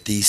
30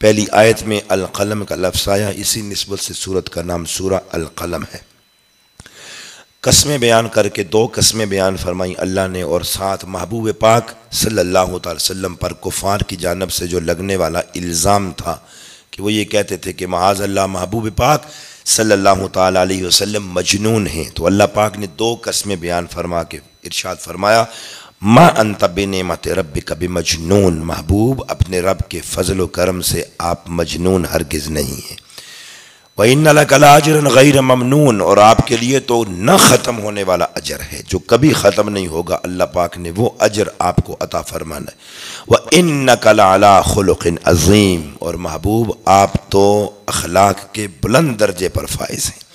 پہلی آیت میں القلم کا لفظ آیا، اسی نسبت سے سورت کا نام سورہ القلم ہے۔ قسمیں بیان کر کے دو قسمیں بیان فرمائیں اللہ نے، اور ساتھ محبوب پاک صلی اللہ تعالی وسلم پر کفار کی جانب سے جو لگنے والا الزام تھا کہ وہ یہ کہتے تھے کہ معاذ اللہ محبوب پاک صلی اللہ تعالی علیہ وسلم مجنون ہیں، تو اللہ پاک نے دو قسمیں بیان فرما کے ارشاد فرمایا ما انت بنعمت ربک بمجنون، محبوب اپنے رب کے فضل و کرم سے آپ مجنون ہرگز نہیں ہیں۔ وَإِنَّ لَكَ لَأَجْرًا غَيْرَ مَمْنُونَ، اور آپ کے لیے تو نہ ختم ہونے والا اجر ہے جو کبھی ختم نہیں ہوگا، اللہ پاک نے وہ اجر آپ کو عطا فرمانا ہے۔ وَإِنَّكَ لَعَلَىٰ خُلُقٍ عَظِيمٍ، اور محبوب آپ تو اخلاق کے بلند درجے پر فائز ہیں،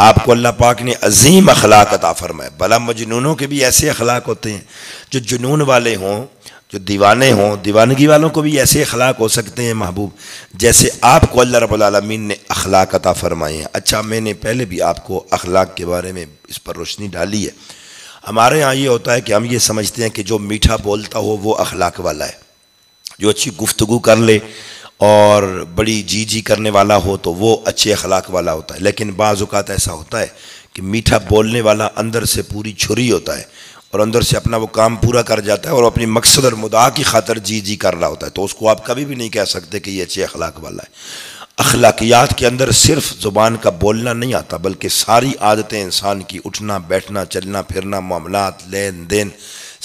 آپ کو اللہ پاک نے عظیم اخلاق عطا فرمائے۔ بھلا مجنونوں کے بھی ایسے اخلاق ہوتے ہیں، جو جنون والے ہوں، جو دیوانے ہوں، دیوانگی والوں کو بھی ایسے اخلاق ہو سکتے ہیں محبوب جیسے آپ کو اللہ رب العالمین نے اخلاق عطا فرمائے ہیں۔ اچھا، میں نے پہلے بھی آپ کو اخلاق کے بارے میں اس پر روشنی ڈالی ہے۔ ہمارے ہاں یہ ہوتا ہے کہ ہم یہ سمجھتے ہیں کہ جو میٹھا بولتا ہو وہ اخلاق والا ہے، جو اچھی گفتگو کر لے اور بڑی جی کرنے والا ہو تو وہ اچھے اخلاق والا ہوتا ہے، لیکن بعض اوقات ایسا ہوتا ہے کہ میٹھا بولنے والا اندر سے پوری چھری ہوتا ہے اور اندر سے اپنا وہ کام پورا کر جاتا ہے اور اپنی مقصد اور مدعا کی خاطر جی کر رہا ہوتا ہے، تو اس کو آپ کبھی بھی نہیں کہہ سکتے کہ یہ اچھے اخلاق والا ہے۔ اخلاقیات کے اندر صرف زبان کا بولنا نہیں آتا، بلکہ ساری عادتیں انسان کی، اٹھنا بیٹھنا چلنا پھرنا معاملات لین دین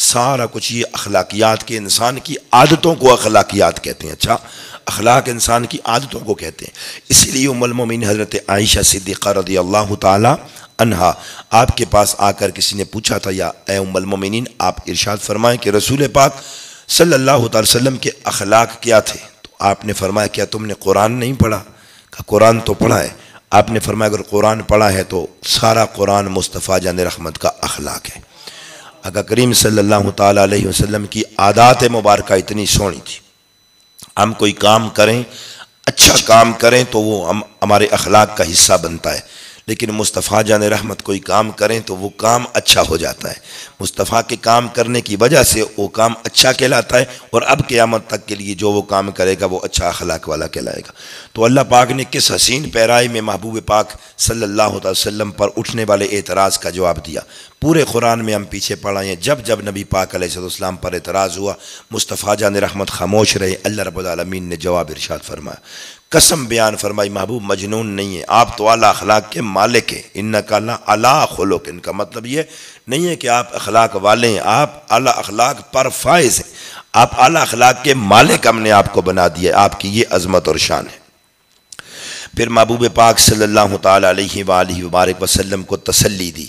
سارا کچھ، یہ اخلاقیات کے انسان کی عادتوں کو اخلاقیات کہتے ہیں۔ اچھا، اخلاق انسان کی عادتوں کو کہتے ہیں، اسی لیے ام المومنین حضرت عائشہ صدیقہ رضی اللہ تعالی عنہا آپ کے پاس آ کر کسی نے پوچھا تھا یا اے ام المومنین آپ ارشاد فرمائیں کہ رسول پاک صلی اللہ تعالی وسلم کے اخلاق کیا تھے؟ تو آپ نے فرمایا کیا تم نے قرآن نہیں پڑھا؟ کہ قرآن تو پڑھا ہے۔ آپ نے فرمایا اگر قرآن پڑھا ہے تو سارا قرآن مصطفیٰ جان رحمت کا اخلاق ہے۔ آقا کریم صلی اللہ تعالی علیہ وسلم کی عادات مبارکہ اتنی سونی تھی، ہم کوئی کام کریں، اچھا کام کریں تو وہ ہمارے اخلاق کا حصہ بنتا ہے، لیکن مصطفیٰ جان رحمت کوئی کام کریں تو وہ کام اچھا ہو جاتا ہے، مصطفیٰ کے کام کرنے کی وجہ سے وہ کام اچھا کہلاتا ہے، اور اب قیامت تک کے لیے جو وہ کام کرے گا وہ اچھا اخلاق والا کہلائے گا۔ تو اللہ پاک نے کس حسین پیرائی میں محبوب پاک صلی اللہ علیہ وسلم پر اٹھنے والے اعتراض کا جواب دیا۔ پورے قرآن میں ہم پیچھے پڑھائے ہیں، جب جب نبی پاک علیہ السلام پر اعتراض ہوا مصطفیٰ جان رحمت خاموش رہے، اللہ رب العالمین نے جواب ارشاد فرمایا، قسم بیان فرمائی محبوب مجنون نہیں ہے، آپ تو اعلیٰ اخلاق کے مالک ہیں، انک علی خلق، ان کا مطلب یہ نہیں ہے کہ آپ اخلاق والے ہیں، آپ اعلیٰ اخلاق پر فائز ہیں، آپ اعلیٰ اخلاق کے مالک ہم نے آپ کو بنا دیا، آپ کی یہ عظمت اور شان ہے۔ پھر محبوب پاک صلی اللہ تعالی علیہ وآلہ وبارک وسلم کو تسلی دی،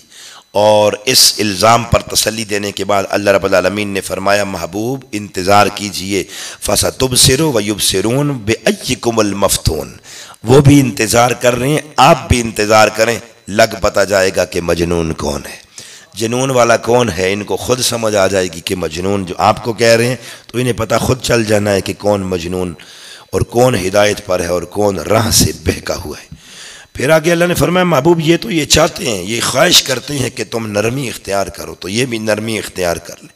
اور اس الزام پر تسلی دینے کے بعد اللہ رب العالمین نے فرمایا محبوب انتظار کیجئے، فَسَتُبْصِرُ وَيُبْصِرُونَ بِأَيِّكُمُ الْمَفْتُونَ، وہ بھی انتظار کر رہے ہیں، آپ بھی انتظار کریں، لگ پتا جائے گا کہ مجنون کون ہے، جنون والا کون ہے، ان کو خود سمجھ آ جائے گی کہ مجنون جو آپ کو کہہ رہے ہیں تو انہیں پتہ خود چل جانا ہے کہ کون مجنون اور کون ہدایت پر ہے اور کون راہ سے بہکا ہوا ہے۔ پھر آگے اللہ نے فرمایا محبوب یہ تو یہ چاہتے ہیں، یہ خواہش کرتے ہیں کہ تم نرمی اختیار کرو، تو یہ بھی نرمی اختیار کر لیں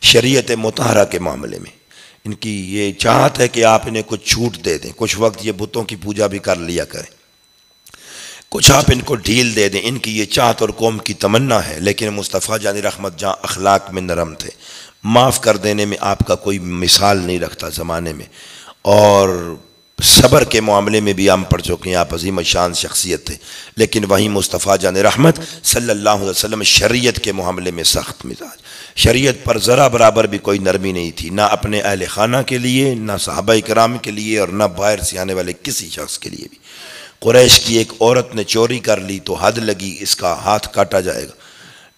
شریعت مطہرہ کے معاملے میں، ان کی یہ چاہت ہے کہ آپ انہیں کچھ چھوٹ دے دیں، کچھ وقت یہ بتوں کی پوجا بھی کر لیا کریں، کچھ آپ ان کو ڈھیل دے دیں، ان کی یہ چاہت اور قوم کی تمنا ہے۔ لیکن مصطفیٰ جان رحمت جہاں اخلاق میں نرم تھے، معاف کر دینے میں آپ کا کوئی مثال نہیں رکھتا زمانے میں، اور صبر کے معاملے میں بھی ہم پڑھ چکے ہیں، آپ عظیم شان شخصیت تھے، لیکن وہیں مصطفیٰ جان رحمت صلی اللہ علیہ وسلم شریعت کے معاملے میں سخت مزاج، شریعت پر ذرا برابر بھی کوئی نرمی نہیں تھی، نہ اپنے اہل خانہ کے لیے، نہ صحابہ کرام کے لیے، اور نہ باہر سے آنے والے کسی شخص کے لیے بھی۔ قریش کی ایک عورت نے چوری کر لی تو حد لگی اس کا ہاتھ کاٹا جائے گا،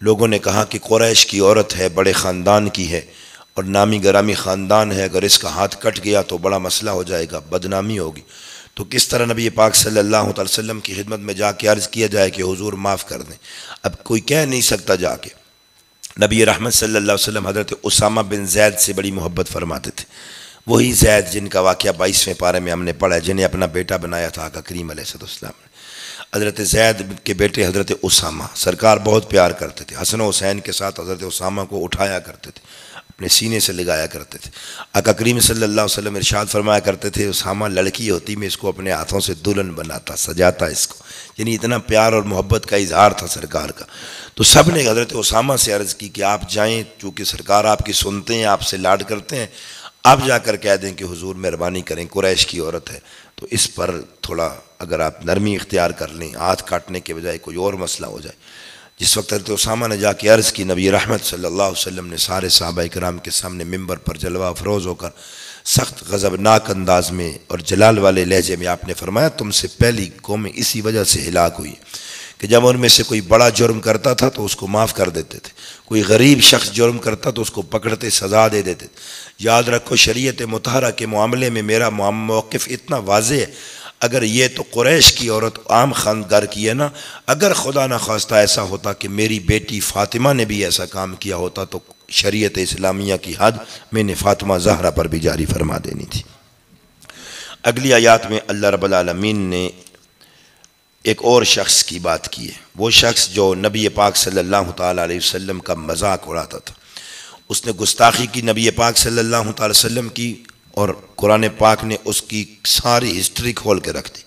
لوگوں نے کہا کہ قریش کی عورت ہے، بڑے خاندان کی ہے اور نامی گرامی خاندان ہے، اگر اس کا ہاتھ کٹ گیا تو بڑا مسئلہ ہو جائے گا، بدنامی ہوگی، تو کس طرح نبی پاک صلی اللہ علیہ وسلم کی خدمت میں جا کے عرض کیا جائے کہ حضور معاف کر دیں؟ اب کوئی کہہ نہیں سکتا جا کے۔ نبی رحمت صلی اللہ علیہ وسلم حضرت اسامہ بن زید سے بڑی محبت فرماتے تھے، وہی زید جن کا واقعہ 22ویں پارے میں ہم نے پڑھا ہے، جنہیں اپنا بیٹا بنایا تھا آقا کریم علیہ السلام نے۔ حضرت زید کے بیٹے حضرت اسامہ، سرکار بہت پیار کرتے تھے، حسن و حسین کے ساتھ حضرت اسامہ کو اٹھایا کرتے تھے، اپنے سینے سے لگایا کرتے تھے۔ آقا کریم صلی اللہ علیہ وسلم ارشاد فرمایا کرتے تھے اسامہ لڑکی ہوتی میں اس کو اپنے ہاتھوں سے دلہن بناتا، سجاتا اس کو، یعنی اتنا پیار اور محبت کا اظہار تھا سرکار کا۔ تو سب نے حضرت اسامہ سے عرض کی کہ آپ جائیں، چونکہ سرکار آپ کی سنتے ہیں، آپ سے لاڈ کرتے ہیں، آپ جا کر کہہ دیں کہ حضور مہربانی کریں، قریش کی عورت ہے، تو اس پر تھوڑا اگر آپ نرمی اختیار کر لیں، ہاتھ کاٹنے کے بجائے کوئی اور مسئلہ ہو جائے۔ جس وقت حضرت اسامہ نے جا کے عرض کی، نبی رحمت صلی اللہ علیہ وسلم نے سارے صحابہ کرام کے سامنے ممبر پر جلوہ افروز ہو کر سخت غضبناک انداز میں اور جلال والے لہجے میں آپ نے فرمایا تم سے پہلی قومیں اسی وجہ سے ہلاک ہوئی کہ جب ان میں سے کوئی بڑا جرم کرتا تھا تو اس کو معاف کر دیتے تھے، کوئی غریب شخص جرم کرتا تو اس کو پکڑتے سزا دے دیتے تھے۔ یاد رکھو شریعت مطہرہ کے معاملے میں میرا موقف اتنا واضح ہے، اگر یہ تو قریش کی عورت عام خاندار کی ہے نا، اگر خدا نخواستہ ایسا ہوتا کہ میری بیٹی فاطمہ نے بھی ایسا کام کیا ہوتا تو شریعت اسلامیہ کی حد میں نے فاطمہ زہرا پر بھی جاری فرما دینی تھی۔ اگلی آیات میں اللہ رب العالمین نے ایک اور شخص کی بات کی ہے، وہ شخص جو نبی پاک صلی اللہ تعالیٰ علیہ وسلم کا مذاق اڑاتا تھا، اس نے گستاخی کی نبی پاک صلی اللہ تعالیٰ علیہ وسلم کی، اور قرآن پاک نے اس کی ساری ہسٹری کھول کے رکھ دی،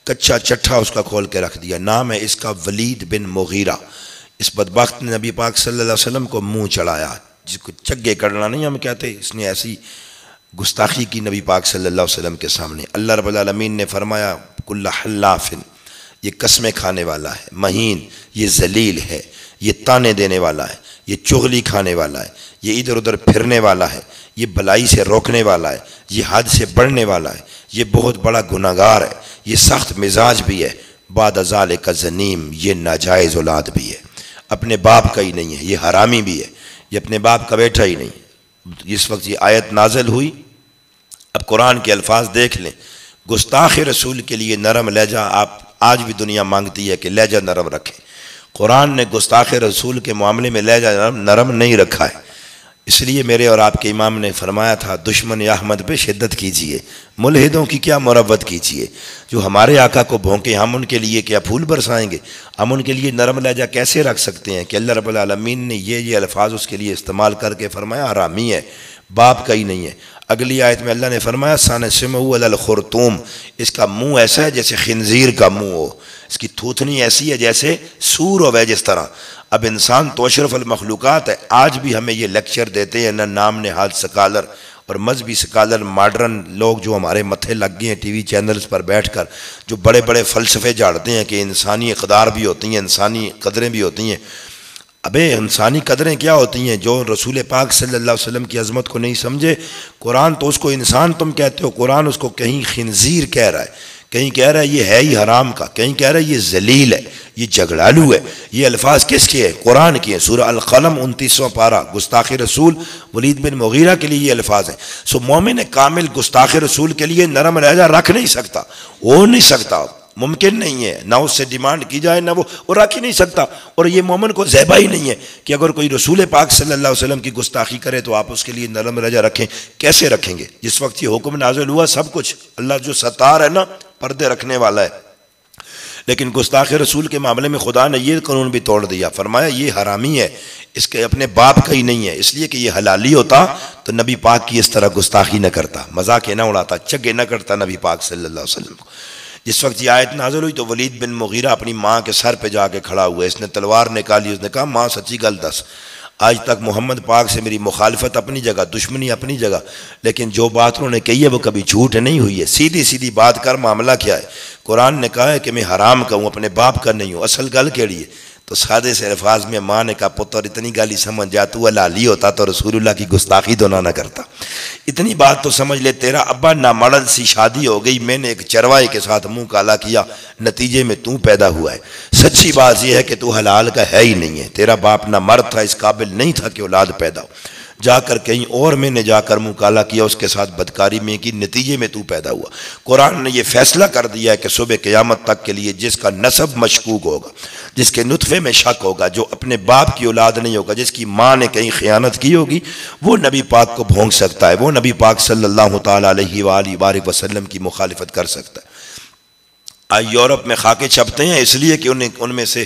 کچا چٹھا اس کا کھول کے رکھ دیا۔ نام ہے اس کا ولید بن مغیرہ۔ اس بدبخت نے نبی پاک صلی اللہ علیہ وسلم کو منہ چڑھایا، جس کو چگے کرنا نہیں ہم کہتے، اس نے ایسی گستاخی کی نبی پاک صلی اللہ علیہ وسلم کے سامنے۔ اللہ رب العالمین نے فرمایا کل حلاف، یہ قسمیں کھانے والا ہے، مہین، یہ ذلیل ہے، یہ تانے دینے والا ہے، یہ چغلی کھانے والا ہے، یہ ادھر ادھر پھرنے والا ہے، یہ بلائی سے روکنے والا ہے، یہ حد سے بڑھنے والا ہے، یہ بہت بڑا گناہگار ہے، یہ سخت مزاج بھی ہے، بعد ذالک زنیم، یہ ناجائز اولاد بھی ہے، اپنے باپ کا ہی نہیں ہے، یہ حرامی بھی ہے، یہ اپنے باپ کا بیٹا ہی نہیں۔ جس وقت یہ آیت نازل ہوئی، اب قرآن کے الفاظ دیکھ لیں، گستاخ رسول کے لیے نرم لہجہ آپ آج بھی دنیا مانگتی ہے کہ لہجہ نرم رکھیں، قرآن نے گستاخ رسول کے معاملے میں لہجہ نرم نہیں رکھا ہے۔ اس لیے میرے اور آپ کے امام نے فرمایا تھا دشمن احمد پہ شدت کیجئے، ملحدوں کی کیا مروت کیجئے، جو ہمارے آقا کو بھونکے ہم ان کے لیے کیا پھول برسائیں گے، ہم ان کے لیے نرم لہجہ کیسے رکھ سکتے ہیں کہ اللہ رب العالمین نے یہ الفاظ اس کے لیے استعمال کر کے فرمایا حرامی ہے، باپ کا ہی نہیں ہے۔ اگلی آیت میں اللہ نے فرمایا سنسمعُ علی الخرطوم، اس کا منہ ایسا ہے جیسے خنزیر کا منہ ہو، اس کی تھوتنی ایسی ہے جیسے سور ہو، جس طرح۔ اب انسان تو اشرف المخلوقات ہے، آج بھی ہمیں یہ لیکچر دیتے ہیں نہ نام نہاد سکالر اور مذہبی سکالر، ماڈرن لوگ جو ہمارے متھے لگ گئے ہیں ٹی وی چینلز پر بیٹھ کر، جو بڑے بڑے فلسفے جھاڑتے ہیں کہ انسانی اقدار بھی ہوتی ہیں، انسانی قدریں بھی ہوتی ہیں۔ ابے انسانی قدریں کیا ہوتی ہیں؟ جو رسول پاک صلی اللہ علیہ وسلم کی عظمت کو نہیں سمجھے، قرآن تو اس کو انسان تم کہتے ہو، قرآن اس کو کہیں خنزیر کہہ رہا ہے، کہیں کہہ رہا ہے یہ ہے ہی حرام کا، کہیں کہہ رہا ہے یہ ذلیل ہے، یہ جھگڑالو ہے۔ یہ الفاظ کس کے ہیں؟ قرآن کے ہیں۔ سورہ القلم 29واں پارہ، گستاخ رسول ولید بن مغیرہ کے لیے یہ الفاظ ہیں۔ سو مومن کامل گستاخ رسول کے لیے نرم لہجہ رکھ نہیں سکتا، ہو نہیں سکتا، ممکن نہیں ہے، نہ اس سے ڈیمانڈ کی جائے، نہ وہ رکھ ہی نہیں سکتا۔ اور یہ مومن کو زیبا ہی نہیں ہے کہ اگر کوئی رسول پاک صلی اللہ علیہ وسلم کی گستاخی کرے تو آپ اس کے لیے نرم لہجہ رکھیں۔ کیسے رکھیں گے؟ جس وقت یہ حکم نازل ہوا سب کچھ، اللہ جو ستار ہے نا، پردے رکھنے والا ہے، لیکن گستاخ رسول کے معاملے میں خدا نے یہ قانون بھی توڑ دیا، فرمایا یہ حرامی ہے، اس کے اپنے باپ کا ہی نہیں ہے، اس لیے کہ یہ حلالی ہوتا تو نبی پاک کی اس طرح گستاخی نہ کرتا، مذاق نہ اڑاتا، چگے نہ کرتا نبی پاک صلی اللہ علیہ وسلم کو۔ جس وقت یہ آیت نازل ہوئی تو ولید بن مغیرہ اپنی ماں کے سر پہ جا کے کھڑا ہوا، اس نے تلوار نکالی، اس نے کہا ماں سچی گل دس، آج تک محمد پاک سے میری مخالفت اپنی جگہ، دشمنی اپنی جگہ، لیکن جو بات انہوں نے کہی ہے وہ کبھی جھوٹ نہیں ہوئی ہے، سیدھی سیدھی بات کر، معاملہ کیا ہے؟ قرآن نے کہا ہے کہ میں حرام کا ہوں، اپنے باپ کا نہیں ہوں، اصل گل کیڑی ہے؟ تو سادے سے الفاظ میں ماں نے کہا پتر اتنی گالی سمجھ جا، تو حلالی ہوتا تو رسول اللہ کی گستاخی تو نہ کرتا، اتنی بات تو سمجھ لے، تیرا ابا نامرد سی شادی ہو گئی، میں نے ایک چرواہے کے ساتھ منہ کالا کیا، نتیجے میں تو پیدا ہوا ہے، سچی بات یہ ہے کہ تو حلال کا ہے ہی نہیں ہے، تیرا باپ نہ مرد تھا، اس قابل نہیں تھا کہ اولاد پیدا ہو، جا کر کہیں اور میں نے جا کر منہ کالا کیا، اس کے ساتھ بدکاری میں کی، نتیجے میں تو پیدا ہوا۔ قرآن نے یہ فیصلہ کر دیا ہے کہ صبح قیامت تک کے لیے جس کا نسب مشکوک ہوگا، جس کے نطفے میں شک ہوگا، جو اپنے باپ کی اولاد نہیں ہوگا، جس کی ماں نے کہیں خیانت کی ہوگی، وہ نبی پاک کو بھونک سکتا ہے، وہ نبی پاک صلی اللہ تعالیٰ علیہ وآلہ وسلم کی مخالفت کر سکتا ہے۔ آج یورپ میں خاکے چھپتے ہیں اس لیے کہ ان میں سے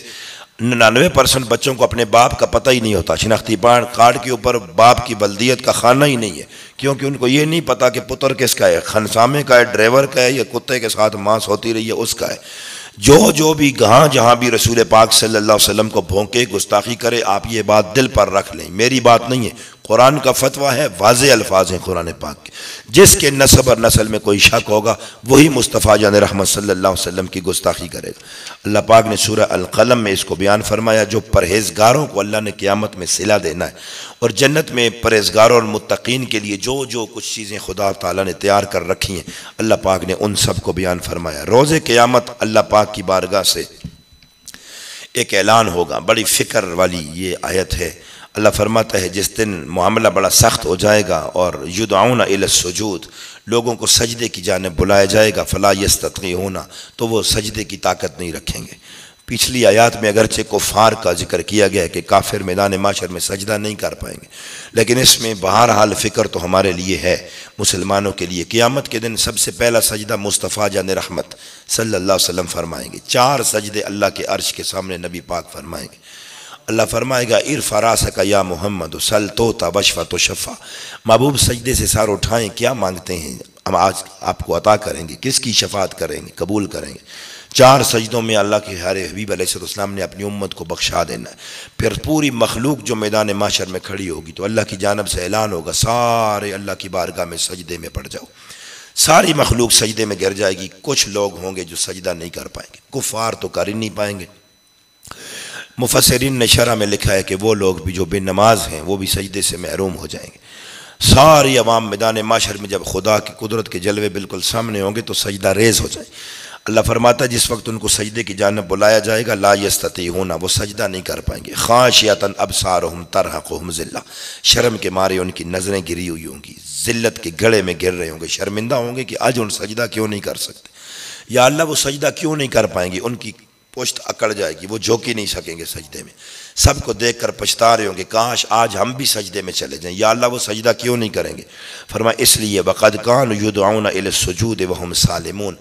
99% بچوں کو اپنے باپ کا پتہ ہی نہیں ہوتا، شناختی کارڈ کے اوپر باپ کی بلدیت کا خانہ ہی نہیں ہے، کیونکہ ان کو یہ نہیں پتا کہ پتر کس کا ہے، خنسامے کا ہے، ڈرائیور کا ہے، یا کتے کے ساتھ ماس ہوتی رہی ہے اس کا ہے۔ جو بھی جہاں بھی رسول پاک صلی اللہ علیہ وسلم کو بھونکے، گستاخی کرے، آپ یہ بات دل پر رکھ لیں، میری بات نہیں ہے، قرآن کا فتویٰ ہے، واضح الفاظ ہیں قرآن پاک کے۔ جس کے نسب اور نسل میں کوئی شک ہوگا وہی مصطفیٰ جان رحمت صلی اللہ علیہ وسلم کی گستاخی کرے گا۔ اللہ پاک نے سورہ القلم میں اس کو بیان فرمایا، جو پرہیزگاروں کو اللہ نے قیامت میں صلہ دینا ہے، اور جنت میں پرہیزگاروں اور متقین کے لیے جو کچھ چیزیں خدا تعالیٰ نے تیار کر رکھی ہیں، اللہ پاک نے ان سب کو بیان فرمایا۔ روز قیامت اللہ پاک کی بارگاہ سے ایک اعلان ہوگا، بڑی فکر والی یہ آیت ہے۔ اللہ فرماتا ہے جس دن معاملہ بڑا سخت ہو جائے گا، اور یدعون الی السجود، لوگوں کو سجدے کی جانب بلایا جائے گا، فلا یستطیعون، تو وہ سجدے کی طاقت نہیں رکھیں گے۔ پچھلی آیات میں اگرچہ کفار کا ذکر کیا گیا ہے کہ کافر میدان محشر میں سجدہ نہیں کر پائیں گے، لیکن اس میں بہرحال فکر تو ہمارے لیے ہے، مسلمانوں کے لیے۔ قیامت کے دن سب سے پہلا سجدہ مصطفیٰ جان رحمت صلی اللہ علیہ وسلم فرمائیں گے۔ 4 سجدے اللہ کے عرش کے سامنے نبی پاک فرمائیں گے۔ اللہ فرمائے گا ارفع راسک یا محمد سل توتا واشفع تشفع، محبوب سجدے سے سار اٹھائیں، کیا مانگتے ہیں ہم آج آپ کو عطا کریں گے، کس کی شفاعت کریں گے، قبول کریں گے۔ 4 سجدوں میں اللہ کے پیارے حبیب علیہ السلام نے اپنی امت کو بخشا دینا ہے۔ پھر پوری مخلوق جو میدان محشر میں کھڑی ہوگی تو اللہ کی جانب سے اعلان ہوگا، سارے اللہ کی بارگاہ میں سجدے میں پڑ جاؤ۔ ساری مخلوق سجدے میں گر جائے گی، کچھ لوگ ہوں گے جو سجدہ نہیں کر پائیں گے، کفار تو کر ہی نہیں پائیں گے۔ مفسرین نے شرح میں لکھا ہے کہ وہ لوگ بھی جو بے نماز ہیں وہ بھی سجدے سے محروم ہو جائیں گے۔ ساری عوام میدان محشر میں جب خدا کی قدرت کے جلوے بالکل سامنے ہوں گے تو سجدہ ریز ہو جائیں۔ اللہ فرماتا ہے جس وقت ان کو سجدے کی جانب بلایا جائے گا، لا یستطیعون، وہ سجدہ نہیں کر پائیں گے۔ خاشعۃ ابصارہم ترہقہم ذلہ، شرم کے مارے ان کی نظریں گری ہوئی ہوں گی، ذلت کے گڑے میں گر رہے ہوں گے، شرمندہ ہوں گے کہ آج ان سجدہ کیوں نہیں کر سکتے، یا اللہ وہ سجدہ کیوں نہیں کر پائیں گے، ان کی پشت اکڑ جائے گی، وہ جھوک ہی نہیں سکیں گے سجدے میں، سب کو دیکھ کر پچھتا رہے ہوں گے، کاش آج ہم بھی سجدے میں چلے جائیں، یا اللہ وہ سجدہ کیوں نہیں کریں گے۔ فرمایا اس لیے وَقَدْ كَانُوا يُدْعَوْنَ إِلَى السُّجُودِ وَهُمْ سَالِمُونَ،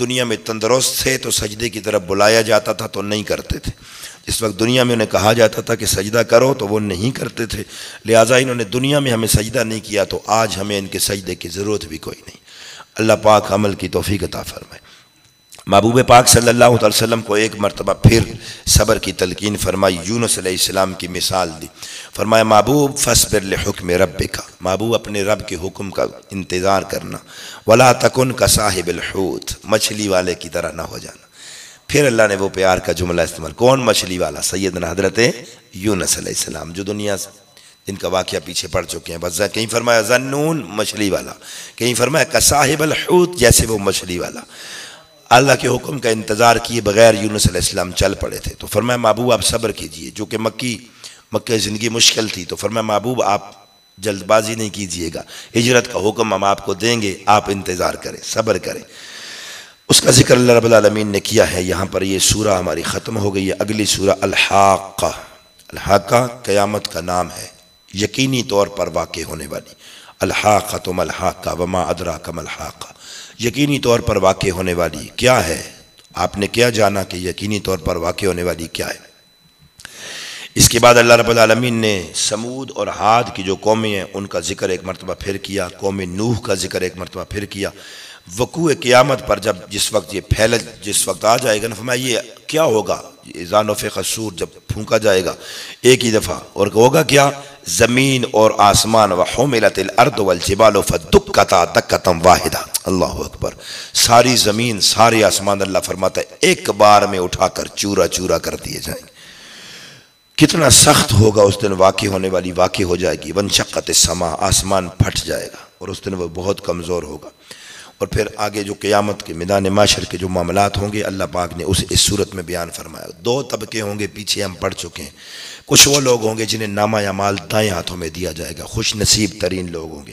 دنیا میں تندرست تھے تو سجدے کی طرف بلایا جاتا تھا تو نہیں کرتے تھے، جس وقت دنیا میں انہیں کہا جاتا تھا کہ سجدہ کرو تو وہ نہیں کرتے تھے، لہٰذا انہوں نے دنیا میں ہمیں سجدہ نہیں کیا تو آج ہمیں ان کے سجدے کی ضرورت بھی کوئی نہیں۔ اللہ پاک عمل کی توفیق عطا فرمائے۔ محبوب پاک صلی اللہ علیہ وسلم کو ایک مرتبہ پھر صبر کی تلقین فرمائی، یونس علیہ السلام کی مثال دی، فرمایا محبوب فاصبر لحکم ربک، محبوب اپنے رب کے حکم کا انتظار کرنا، ولا تکن کصاحب الحوت، مچھلی والے کی طرح نہ ہو جانا۔ پھر اللہ نے وہ پیار کا جملہ استعمال، کون مچھلی والا؟ سیدنا حضرت یونس علیہ السلام، جو دنیا جن کا واقعہ پیچھے پڑ چکے ہیں، بس کہیں فرمایا ذنون مچھلی والا، کہیں فرمایا کصاحب الحوت، جیسے وہ مچھلی والا۔ اللہ کے حکم کا انتظار کیے بغیر یونس علیہ السلام چل پڑے تھے، تو فرمایا محبوب آپ صبر کیجئے، جو کہ مکہ زندگی مشکل تھی، تو فرمایا محبوب آپ جلد بازی نہیں کیجئے گا، ہجرت کا حکم ہم آپ کو دیں گے، آپ انتظار کریں، صبر کریں۔ اس کا ذکر اللہ رب العالمین نے کیا ہے۔ یہاں پر یہ سورہ ہماری ختم ہو گئی ہے۔ اگلی سورہ الحاقہ، الحاقہ قیامت کا نام ہے، یقینی طور پر واقع ہونے والی۔ الحاقۃ ما الحاقہ وما ادراک ما الحاقہ، یقینی طور پر واقع ہونے والی کیا ہے؟ آپ نے کیا جانا کہ یقینی طور پر واقع ہونے والی کیا ہے؟ اس کے بعد اللہ رب العالمین نے سمود اور عاد کی جو قومیں ہیں ان کا ذکر ایک مرتبہ پھر کیا، قوم نوح کا ذکر ایک مرتبہ پھر کیا۔ وقوع قیامت پر جس وقت آ جائے گا نا، فرمایا یہ کیا ہوگا؟ اذا نفخ الصور، جب پھونکا جائے گا ایک ہی دفعہ، اور ہوگا کیا؟ زمین اور آسمان، وحملت الارض والجبال فدکتا دکتا واحدہ، اللہ اکبر، ساری زمین سارے آسمان اللہ فرماتا ہے ایک بار میں اٹھا کر چورا چورا کر دیے جائیں گے۔ کتنا سخت ہوگا اس دن، واقع ہونے والی واقع ہو جائے گی۔ وانشقت السماء، آسمان پھٹ جائے گا اور اس دن وہ بہت کمزور ہوگا۔ اور پھر آگے جو قیامت کے میدان محشر کے جو معاملات ہوں گے اللہ پاک نے اس صورت میں بیان فرمایا۔ 2 طبقے ہوں گے، پیچھے ہم پڑھ چکے ہیں۔ کچھ وہ لوگ ہوں گے جنہیں نامہ اعمال دائیں ہاتھوں میں دیا جائے گا، خوش نصیب ترین لوگ ہوں گے،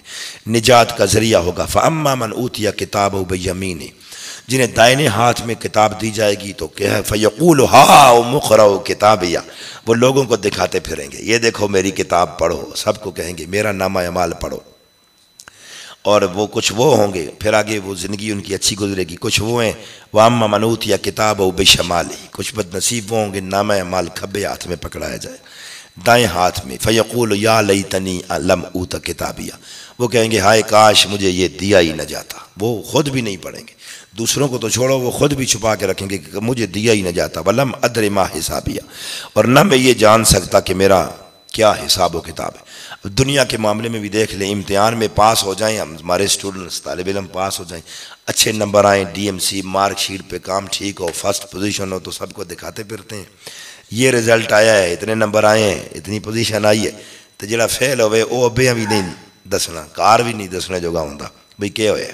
نجات کا ذریعہ ہوگا۔ فَأَمَّا مَنْ أُوتِيَ كِتَابَهُ بِيَمِينِهِ، جنہیں دائنے ہاتھ میں کتاب دی جائے گی تو کیا ہے؟ فَيَقُولُ هَاؤْمُ اقْرَءُوا كِتَابِيَهْ، وہ لوگوں کو دکھاتے پھریں گے، یہ دیکھو میری کتاب پڑھو، سب کو کہیں گے میرا نامہ اعمال پڑھو۔ اور وہ کچھ وہ ہوں گے، پھر آگے وہ زندگی ان کی اچھی گزرے گی. کچھ وہ ہیں وَأَمَّا مَنْ أُوتِيَ كِتَابَهُ بِشِمَالِهِ، کچھ بد نصیب وہ ہوں گے نامہ اعمال کھبے ہاتھ میں پکڑایا جائے، دائیں ہاتھ میں. فَيَقُولُ يَا لَيْتَنِي لَمْ أُوتَ كِتَابِيَهْ، وہ کہیں گے ہائے کاش مجھے یہ دیا ہی نہ جاتا. وہ خود بھی نہیں پڑھیں گے، دوسروں کو تو چھوڑو، وہ خود بھی چھپا کے رکھیں گے کہ مجھے دیا ہی نہ جاتا. وَلَمْ أَدْرِ مَا حِسَابِيَهْ، اور نہ میں یہ جان سکتا کہ میرا کیا حساب و کتاب ہے. دنیا کے معاملے میں بھی دیکھ لیں، امتحان میں پاس ہو جائیں، ہمارے اسٹوڈنٹس طالب علم پاس ہو جائیں، اچھے نمبر آئیں، D M C mark sheet پہ کام ٹھیک ہو، فرسٹ پوزیشن ہو، تو سب کو دکھاتے پھرتے ہیں یہ رزلٹ آیا ہے، اتنے نمبر آئے ہیں، اتنی پوزیشن آئی ہے. تو جڑا فیل ہوئے وہ ابے بھی نہیں دسنا، کار بھی نہیں دسنا جو گاؤں دا بھئی کیا ہوئے،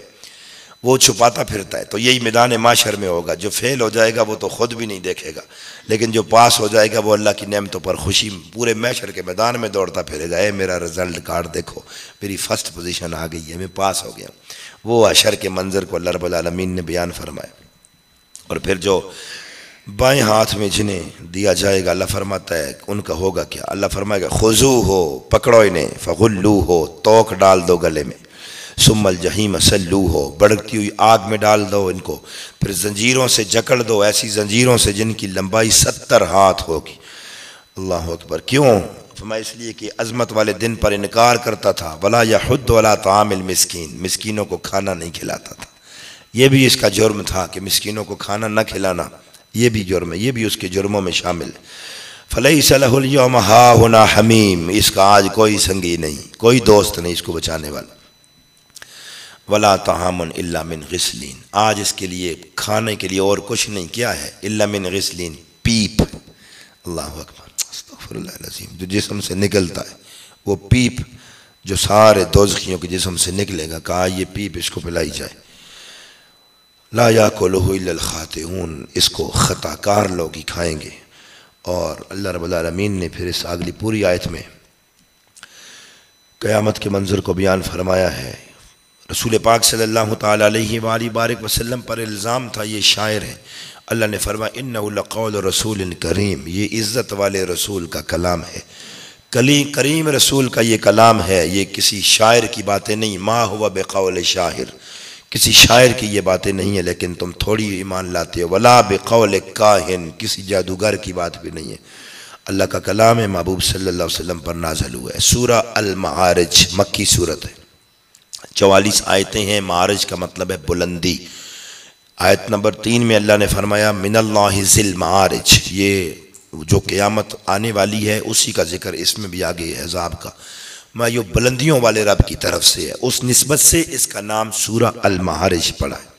وہ چھپاتا پھرتا ہے. تو یہی میدان معاشر میں ہوگا، جو فیل ہو جائے گا وہ تو خود بھی نہیں دیکھے گا، لیکن جو پاس ہو جائے گا وہ اللہ کی نعمتوں پر خوشی پورے معاشر کے میدان میں دوڑتا پھرے گا، اے میرا رزلٹ کارڈ دیکھو، میری فرسٹ پوزیشن آ گئی ہے، میں پاس ہو گیا. وہ حشر کے منظر کو اللہ رب العالمین نے بیان فرمایا. اور پھر جو بائیں ہاتھ میں جنہیں دیا جائے گا، اللہ فرماتا ہے ان کا ہوگا کیا. اللہ فرمائے گا خذوہ، پکڑو انہیں، فغلوہ، توک ڈال دو گلے میں، ثم الجحیم صلوہ، بڑھتی ہوئی آگ میں ڈال دو ان کو، پھر زنجیروں سے جکڑ دو، ایسی زنجیروں سے جن کی لمبائی 70 ہاتھ ہوگی. اللہ اکبر. کیوں؟ فرمایا اس لیے کہ عظمت والے دن پر انکار کرتا تھا. ولا یحض علی طعام المسکین، مسکینوں کو کھانا نہیں کھلاتا تھا. یہ بھی اس کا جرم تھا کہ مسکینوں کو کھانا نہ کھلانا، یہ بھی جرم ہے، یہ بھی اس کے جرموں میں شامل ہے. فلیس لہ اليوم ہاہنا حمیم، اس کا آج کوئی سنگی نہیں، کوئی دوست نہیں اس کو بچانے والا. ولا طعام الا من غسلین، آج اس کے لیے کھانے کے لیے اور کچھ نہیں، کیا ہے؟ الا من غسلین، پیپ. اللہ اکبر، استغفر اللہ العظیم. جو جسم سے نکلتا ہے وہ پیپ، جو سارے دوزخیوں کے جسم سے نکلے گا، کہا یہ پیپ اس کو پلائی جائے. لا یاکلہ الا الخاطئون، اس کو خطا کار لوگ ہی کھائیں گے. اور اللہ رب العالمین نے پھر اس اگلی پوری آیت میں قیامت کے منظر کو بیان فرمایا ہے. رسول پاک صلی اللہ تعالیٰ علیہ وآلہ بارک وسلم پر الزام تھا یہ شاعر ہے. اللہ نے فرمایا انہ لقول رسول کریم، یہ عزت والے رسول کا کلام ہے، کریم رسول کا یہ کلام ہے، یہ کسی شاعر کی باتیں نہیں. ما ہوا بقول شاعر، کسی شاعر کی یہ باتیں نہیں ہیں، لیکن تم تھوڑی ایمان لاتے ہو. ولا بقول کاہن، کسی جادوگر کی بات بھی نہیں ہے، اللہ کا کلام ہے، محبوب صلی اللہ علیہ وسلم پر نازل ہوا ہے. سورہ المعارج مکی صورت ہے، 44 آیتیں ہیں. معارج کا مطلب ہے بلندی. آیت نمبر 3 میں اللہ نے فرمایا من اللہ ذی المعارج، یہ جو قیامت آنے والی ہے اسی کا ذکر اس میں بھی آگے ہے، عذاب کا. میں یہ بلندیوں والے رب کی طرف سے ہے، اس نسبت سے اس کا نام سورہ المعارج پڑا ہے.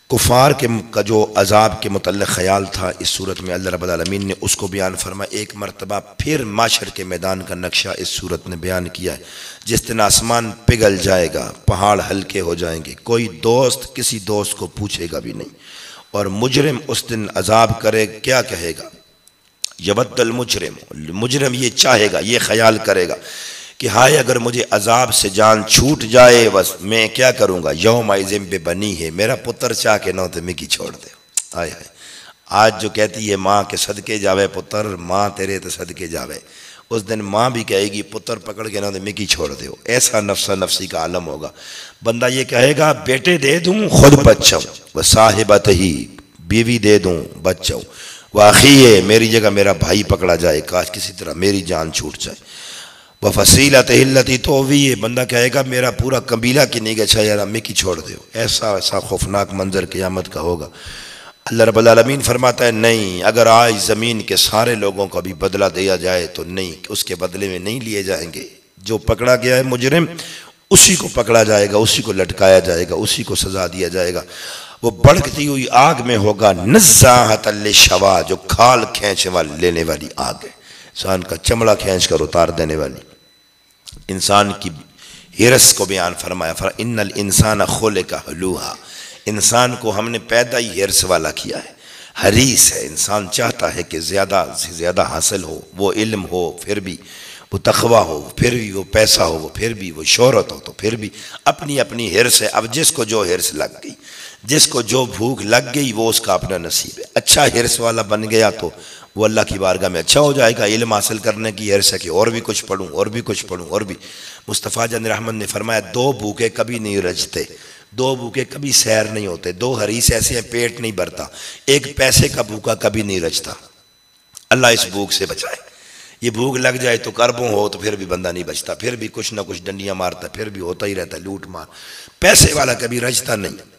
کفار کا جو عذاب کے متعلق خیال تھا اس صورت میں اللہ رب العالمین نے اس کو بیان فرمایا. ایک مرتبہ پھر معاشر کے میدان کا نقشہ اس صورت نے بیان کیا ہے. جس دن آسمان پگھل جائے گا، پہاڑ ہلکے ہو جائیں گے، کوئی دوست کسی دوست کو پوچھے گا بھی نہیں. اور مجرم اس دن عذاب کرے، کیا کہے گا؟ یود المجرم، مجرم یہ چاہے گا، یہ خیال کرے گا کہ ہائے اگر مجھے عذاب سے جان چھوٹ جائے بس میں کیا کروں گا. یوم ایزم بے بنی ہے، میرا پتر چاہ کے نو تے مکی چھوڑ دے. آئے ہائے، آج جو کہتی ہے ماں کے صدقے جاوے پتر، ماں تیرے تے صدقے جاوے، اس دن ماں بھی کہے گی پتر پکڑ کے نو تے مکی چھوڑ دے. ایسا نفسا نفسی کا عالم ہوگا. بندہ یہ کہے گا بیٹے دے دوں خود بچ جاؤں، وصاحبتہ، بیوی دے دوں بچ جاؤں، واخی میری جگہ میرا بھائی پکڑا جائے، کاش کسی طرح میری جان چھوٹ جائے. وفصیلتہ التی تووی، بندہ کہے گا میرا پورا قبیلہ کی نگہ چھا یار امی کی چھوڑ دیو. ایسا خوفناک منظر قیامت کا ہوگا. اللہ رب العالمین فرماتا ہے نہیں، اگر آج زمین کے سارے لوگوں کو بھی بدلہ دیا جائے تو نہیں، اس کے بدلے میں نہیں لیے جائیں گے. جو پکڑا گیا ہے مجرم اسی کو پکڑا جائے گا، اسی کو لٹکایا جائے گا، اسی کو سزا دیا جائے گا. وہ بڑھتی ہوئی آگ میں ہوگا نزاعۃ للشوا، جو کھال کھینچ لینے والی آگ ہے، انسان کا چمڑا کھینچ کر اتار دینے والی. انسان کی ہرس کو بیان فرمایا، ان الانسان خلق ہلوعا، انسان کو ہم نے پیدا ہی ہرس والا کیا ہے، حریص ہے. انسان چاہتا ہے کہ زیادہ سے زیادہ حاصل ہو، وہ علم ہو پھر بھی، وہ تقوی ہو پھر بھی، وہ پیسہ ہو وہ پھر بھی، وہ شہرت ہو تو پھر بھی، اپنی اپنی ہرس ہے. اب جس کو جو ہرس لگ گئی، جس کو جو بھوک لگ گئی وہ اس کا اپنا نصیب ہے۔ اچھا حرص والا بن گیا تو وہ اللہ کی بارگاہ میں اچھا ہو جائے گا۔ علم حاصل کرنے کی حرص ہے کہ اور بھی کچھ پڑھوں اور بھی کچھ پڑھوں اور بھی۔ مصطفیٰ جان رحمت نے فرمایا دو بھوکے کبھی نہیں رجتے، دو بھوکے کبھی سیر نہیں ہوتے، دو حریص ایسے ہیں پیٹ نہیں بھرتا، ایک پیسے کا بھوکا کبھی نہیں رجتا۔ اللہ اس بھوک سے بچائے۔ یہ بھوک لگ جائے تو کربوں ہو تو پھر بھی بندہ نہیں بچتا، پھر بھی کچھ نہ کچھ ڈنڈیاں مارتا، پھر بھی ہوتا ہی رہتا ہے لوٹ مار۔ پیسے والا کبھی رجتا نہیں۔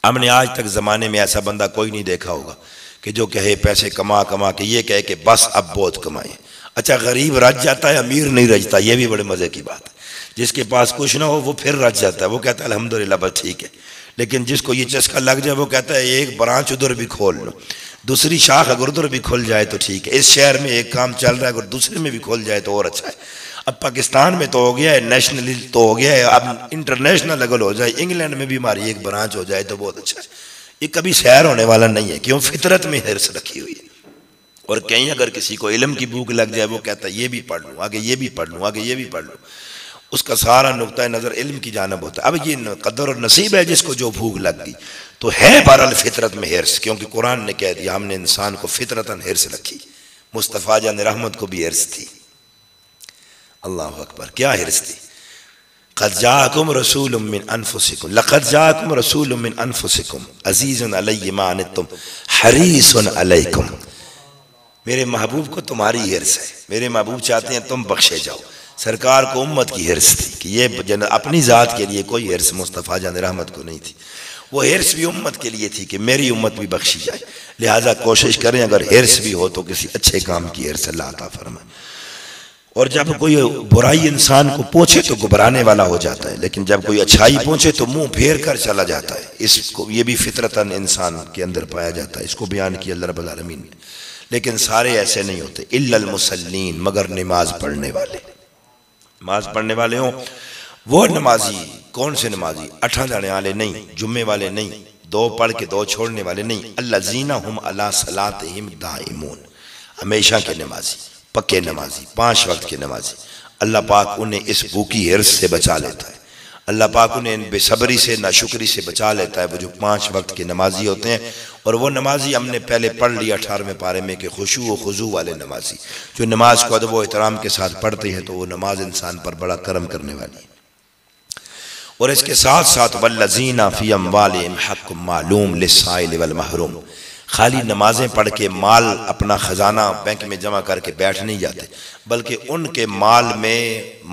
ہم نے آج تک زمانے میں ایسا بندہ کوئی نہیں دیکھا ہوگا کہ جو کہے پیسے کما کما کے یہ کہے کہ بس اب بہت کمائیں۔ اچھا غریب رج جاتا ہے، امیر نہیں رجتا، یہ بھی بڑے مزے کی بات ہے۔ جس کے پاس کچھ نہ ہو وہ پھر رج جاتا ہے، وہ کہتا ہے الحمدللہ بس ٹھیک ہے۔ لیکن جس کو یہ چسکا لگ جائے وہ کہتا ہے ایک برانچ ادھر بھی کھول لو، دوسری شاخ اگر ادھر بھی کھل جائے تو ٹھیک ہے۔ اس شہر میں ایک کام چل رہا ہے، اگر دوسرے میں بھی کھل جائے تو اور اچھا ہے۔ اب پاکستان میں تو ہو گیا ہے، نیشنل تو ہو گیا ہے، اب انٹرنیشنل لیول ہو جائے، انگلینڈ میں بھی ہماری ایک برانچ ہو جائے تو بہت اچھا ہے۔ یہ کبھی سیر ہونے والا نہیں ہے، کیوں؟ فطرت میں حرص رکھی ہوئی ہے۔ اور کہیں اگر کسی کو علم کی بھوک لگ جائے وہ کہتا ہے یہ بھی پڑھ لوں، آگے یہ بھی پڑھ لوں، آگے یہ بھی پڑھ لوں، اس کا سارا نقطہ نظر علم کی جانب ہوتا ہے۔ اب یہ قدر اور نصیب ہے جس کو جو بھوک لگ گئی، تو ہے بہرحال فطرت میں حرص، کیونکہ قرآن نے کہہ دیا ہم نے انسان کو فطرتاً حرص رکھی۔ مصطفیٰ جان رحمت کو بھی حرص تھی۔ اللہ اکبر، کیا حرص تھی؟ قد جاءکم رسول من انفسکم، لقد جاءکم رسول من انفسکم عزیز علی ما عنتم حریص علیکم۔ میرے محبوب کو تمہاری حرص ہے، میرے محبوب چاہتے ہیں تم بخشے جاؤ۔ سرکار کو امت کی حرص تھی کہ یہ اپنی ذات کے لیے کوئی حرص مصطفیٰ جان رحمت کو نہیں تھی، وہ حرص بھی امت کے لیے تھی کہ میری امت بھی بخشی جائے۔ لہٰذا کوشش کریں اگر حرص بھی ہو تو کسی اچھے کام کی حرص اللہ عطا فرمائے۔ اور جب کوئی برائی انسان کو پہنچے تو گھبرانے والا ہو جاتا ہے، لیکن جب کوئی اچھائی پہنچے تو منہ پھیر کر چلا جاتا ہے۔ اس کو یہ بھی فطرتاً انسان کے اندر پایا جاتا ہے، اس کو بیان کیا اللہ رب العالمین نے۔ لیکن سارے ایسے نہیں ہوتے، الا المصلین، مگر نماز پڑھنے والے۔ نماز پڑھنے والے ہوں وہ نمازی، کون سے نمازی؟ 8 جانے والے نہیں، جمعے والے نہیں، 2 پڑھ کے 2 چھوڑنے والے نہیں، الذین ھم علی صلاتہم دائمون، ہمیشہ کے نمازی، پکے نمازی، 5 وقت کے نمازی۔ اللہ پاک انہیں اس بھوکی حرص سے بچا لیتا ہے، اللہ پاک انہیں بے صبری سے ناشکری سے بچا لیتا ہے، وہ جو 5 وقت کے نمازی ہوتے ہیں۔ اور وہ نمازی ہم نے پہلے پڑھ لیا 18ویں پارے میں کہ خشوع و خضوع والے نمازی، جو نماز کو ادب و احترام کے ساتھ پڑھتے ہیں تو وہ نماز انسان پر بڑا کرم کرنے والی ہے۔ اور اس کے ساتھ ساتھ والذین فی اموالہم حق معلوم للسائل والمحروم، خالی نمازیں پڑھ کے مال اپنا خزانہ بینک میں جمع کر کے بیٹھ نہیں جاتے، بلکہ ان کے مال میں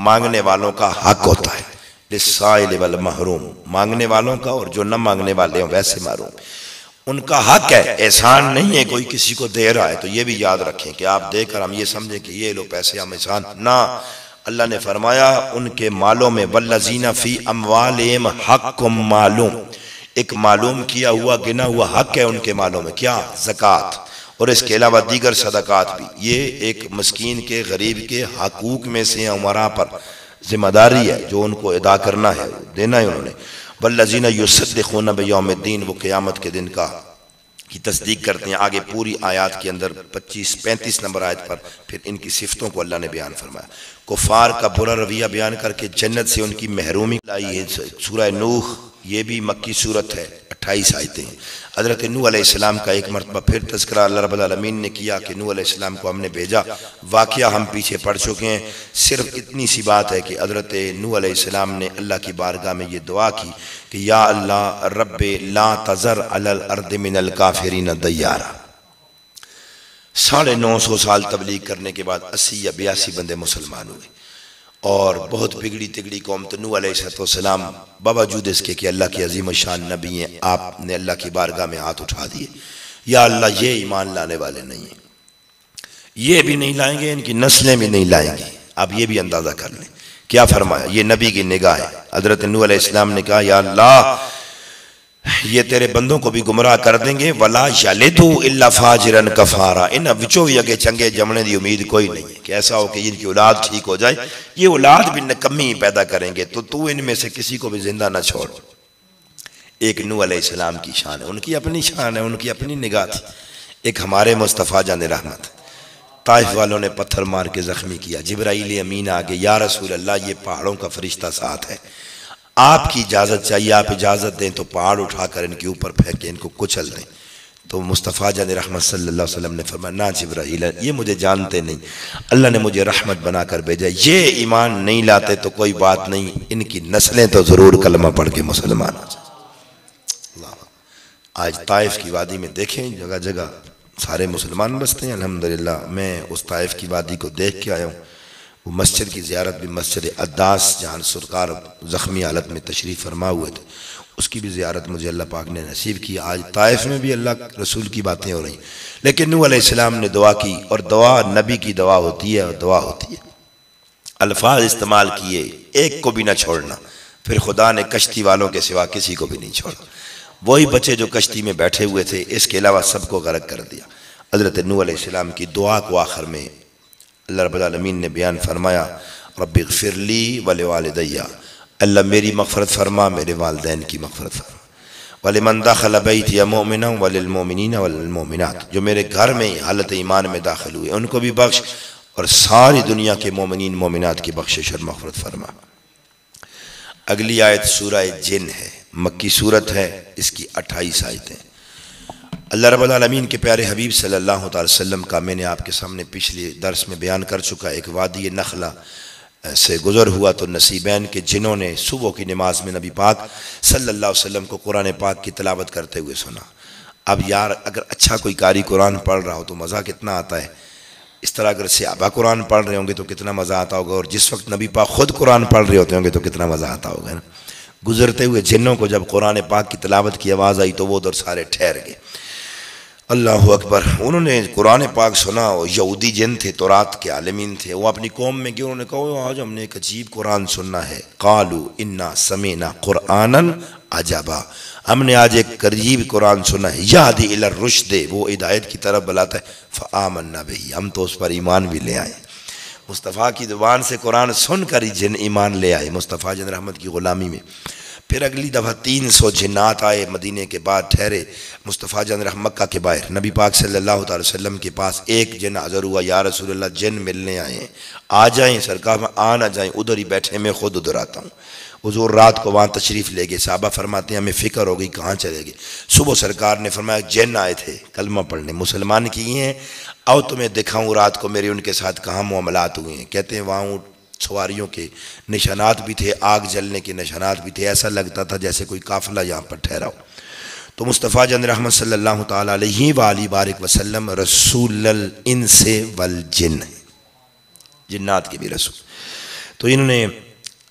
مانگنے والوں کا حق ہوتا ہے، للسائل والمحروم، مانگنے والوں کا اور جو نہ مانگنے والے ہیں ویسے محروم، ان کا حق ہے۔ احسان نہیں ہے کوئی کسی کو دے رہا ہے تو یہ بھی یاد رکھیں کہ آپ دے کر ہم یہ سمجھیں کہ یہ لو پیسے ہم احسان نہ۔ اللہ نے فرمایا ان کے مالوں میں والذین فی اموالہم حق معلوم، ایک معلوم کیا ہوا گنا ہوا حق ہے ان کے مالوں میں، کیا؟ زکوٰۃ، اور اس کے علاوہ دیگر صدقات بھی۔ یہ ایک مسکین کے غریب کے حقوق میں سے امراء پر ذمہ داری ہے جو ان کو ادا کرنا ہے، دینا ہے انہوں نے۔ والذین یصدقون بیوم الدین، وہ قیامت کے دن کی تصدیق کرتے ہیں۔ آگے پوری آیات کے اندر 35 نمبر آیت پر پھر ان کی صفتوں کو اللہ نے بیان فرمایا۔ کفار کا برا رویہ بیان کر کے جنت سے ان کی محرومی لائی ہے۔ سورہ نوح یہ بھی مکی صورت ہے، 28 آیتیں ہیں۔ حضرت نوح علیہ السلام کا ایک مرتبہ پھر تذکرہ اللہ رب العالمین نے کیا کہ نوح علیہ السلام کو ہم نے بھیجا، واقعہ ہم پیچھے پڑھ چکے ہیں۔ صرف اتنی سی بات ہے کہ حضرت نوح علیہ السلام نے اللہ کی بارگاہ میں یہ دعا کی کہ یا اللہ رب لا تذر علی الارض من الکافرین دیارا۔ 950 سال تبلیغ کرنے کے بعد 80 یا 82 بندے مسلمان ہوئے، اور بہت بگڑی تگڑی قوم۔ تو نوح علیہ السلام باوجود اس کے کہ اللہ کی عظیم الشان نبی ہیں، آپ نے اللہ کی بارگاہ میں ہاتھ اٹھا دیے، یا اللہ یہ ایمان لانے والے نہیں ہیں، یہ بھی نہیں لائیں گے، ان کی نسلیں بھی نہیں لائیں گی۔ آپ یہ بھی اندازہ کر لیں کیا فرمایا، یہ نبی کی نگاہ ہے۔ حضرت نوح علیہ السلام نے کہا یا اللہ یہ تیرے بندوں کو بھی گمراہ کر دیں گے، وَلَا يَلِدُوا إِلَّا فَاجِرًا كَفَارًا، ان وچوں بھی اگے چنگے جمنے دی امید کوئی نہیں ہے کہ ایسا ہو کہ ان کی اولاد ٹھیک ہو جائے، یہ اولاد بھی نکمی پیدا کریں گے، تو ان میں سے کسی کو بھی زندہ نہ چھوڑ۔ ایک نوح علیہ السلام کی شان ہے، ان کی اپنی شان ہے، ان کی اپنی نگاہ تھی۔ ایک ہمارے مصطفیٰ جان رحمت، طائف والوں نے پتھر مار کے زخمی کیا، جبرائیل امین آگے یا رسول اللہ یہ پہاڑوں کا فرشتہ ساتھ ہے، آپ کی اجازت چاہیے، آپ اجازت دیں تو پہاڑ اٹھا کر ان کے اوپر پھینکیں، ان کو کچل دیں۔ تو مصطفیٰ جان رحمت صلی اللہ علیہ وسلم نے فرمایا نہ جبرائیل، یہ مجھے جانتے نہیں، اللہ نے مجھے رحمت بنا کر بھیجا، یہ ایمان نہیں لاتے تو کوئی بات نہیں، ان کی نسلیں تو ضرور کلمہ پڑھ کے مسلمان ہو جائیں۔ آج طائف کی وادی میں دیکھیں جگہ جگہ سارے مسلمان بستے ہیں الحمدللہ۔ میں اس طائف کی وادی کو دیکھ کے آیا ہوں، وہ مسجد کی زیارت بھی مسجد عداس جہاں سرکار زخمی حالت میں تشریف فرما ہوئے تھے، اس کی بھی زیارت مجھے اللہ پاک نے نصیب کی۔ آج طائف میں بھی اللہ رسول کی باتیں ہو رہی، لیکن نوح علیہ السلام نے دعا کی، اور دعا نبی کی دعا ہوتی ہے، اور دعا ہوتی ہے، الفاظ استعمال کیے، ایک کو بھی نہ چھوڑنا، پھر خدا نے کشتی والوں کے سوا کسی کو بھی نہیں چھوڑا، وہی بچے جو کشتی میں بیٹھے ہوئے تھے، اس کے علاوہ سب کو غرق کر دیا۔ حضرت نوح علیہ السلام کی دعا کو آخر میں اللہ رب العالمین نے بیان فرمایا، رب اغفر لی ولوالدی، اللہ میری مغفرت فرما، میرے والدین کی مغفرت فرما، وَلِمَنْ دَخَلَ بَيْتِيَ مُؤْمِنًا وَلِلْمُؤْمِنِينَ وَلِلْمُؤْمِنَاتِ، جو میرے گھر میں حالت ایمان میں داخل ہوئے ان کو بھی بخش، اور ساری دنیا کے مومنین مومنات کی بخشش اور مغفرت فرما۔ اگلی آیت سورہ جن ہے، مکی سورت ہے، اس کی 28 آیتیں۔ اللہ رب العالمین کے پیارے حبیب صلی اللہ علیہ وسلم کا میں نے آپ کے سامنے پچھلے درس میں بیان کر چکا، ایک وادی نخلہ سے گزر ہوا تو نصیبین کے جنوں نے صبح کی نماز میں نبی پاک صلی اللہ علیہ وسلم کو قرآن پاک کی تلاوت کرتے ہوئے سنا۔ اب یار اگر اچھا کوئی قاری قرآن پڑھ رہا ہو تو مزہ کتنا آتا ہے، اس طرح اگر صحابہ قرآن پڑھ رہے ہوں گے تو کتنا مزہ آتا ہوگا، اور جس وقت نبی پاک خود قرآن پڑھ رہے ہوتے ہوں گے تو کتنا مزہ آتا ہوگا نا۔ گزرتے ہوئے جنوں کو جب قرآن پاک کی تلاوت کی آواز آئی تو وہ ادھر سارے ٹھہر گئے۔ اللہ اکبر، انہوں نے قرآن پاک سنا، یہودی جن تھے، تورات کے عالمین تھے، وہ اپنی قوم میں گئے، انہوں نے کہا آج ہم نے ایک عجیب قرآن سننا ہے، قالوا انا سمعنا قرآنا عجبا، ہم نے آج ایک عجیب قرآن سنا ہے، یہدی الی الرشد، وہ ہدایت کی طرف بلاتا ہے، فآمنا بہ، ہم تو اس پر ایمان بھی لے آئے۔ مصطفیٰ کی زبان سے قرآن سن کر ہی جن ایمان لے آئے مصطفیٰ جن رحمت کی غلامی میں۔ پھر اگلی دفعہ 300 جنات آئے، مدینے کے بعد ٹھہرے، مصطفیٰ جان رحمت مکہ کے باہر، نبی پاک صلی اللہ علیہ وسلم کے پاس ایک جن حضر ہوا، یا رسول اللہ جن ملنے آئے ہیں، آ جائیں سرکار، میں آ نہ جائیں، ادھر ہی بیٹھے، میں خود ادھر آتا ہوں۔ حضور رات کو وہاں تشریف لے گئے، صحابہ فرماتے ہیں ہمیں فکر ہو گئی کہاں چلے گئے، صبح سرکار نے فرمایا جن آئے تھے کلمہ پڑھنے، مسلمان کیے ہیں، آؤ تمہیں دکھاؤں رات کو میرے ان کے ساتھ کہاں معاملات ہوئے ہیں۔ کہتے ہیں وہاں سواریوں کے نشانات بھی تھے، آگ جلنے کے نشانات بھی تھے، ایسا لگتا تھا جیسے کوئی قافلہ یہاں پر ٹھہرا ہو۔ تو مصطفیٰ جان رحمت صلی اللہ تعالیٰ علیہ وآلہ بارک وسلم رسول الانس والجن، جنات کے بھی رسول۔ تو انہوں نے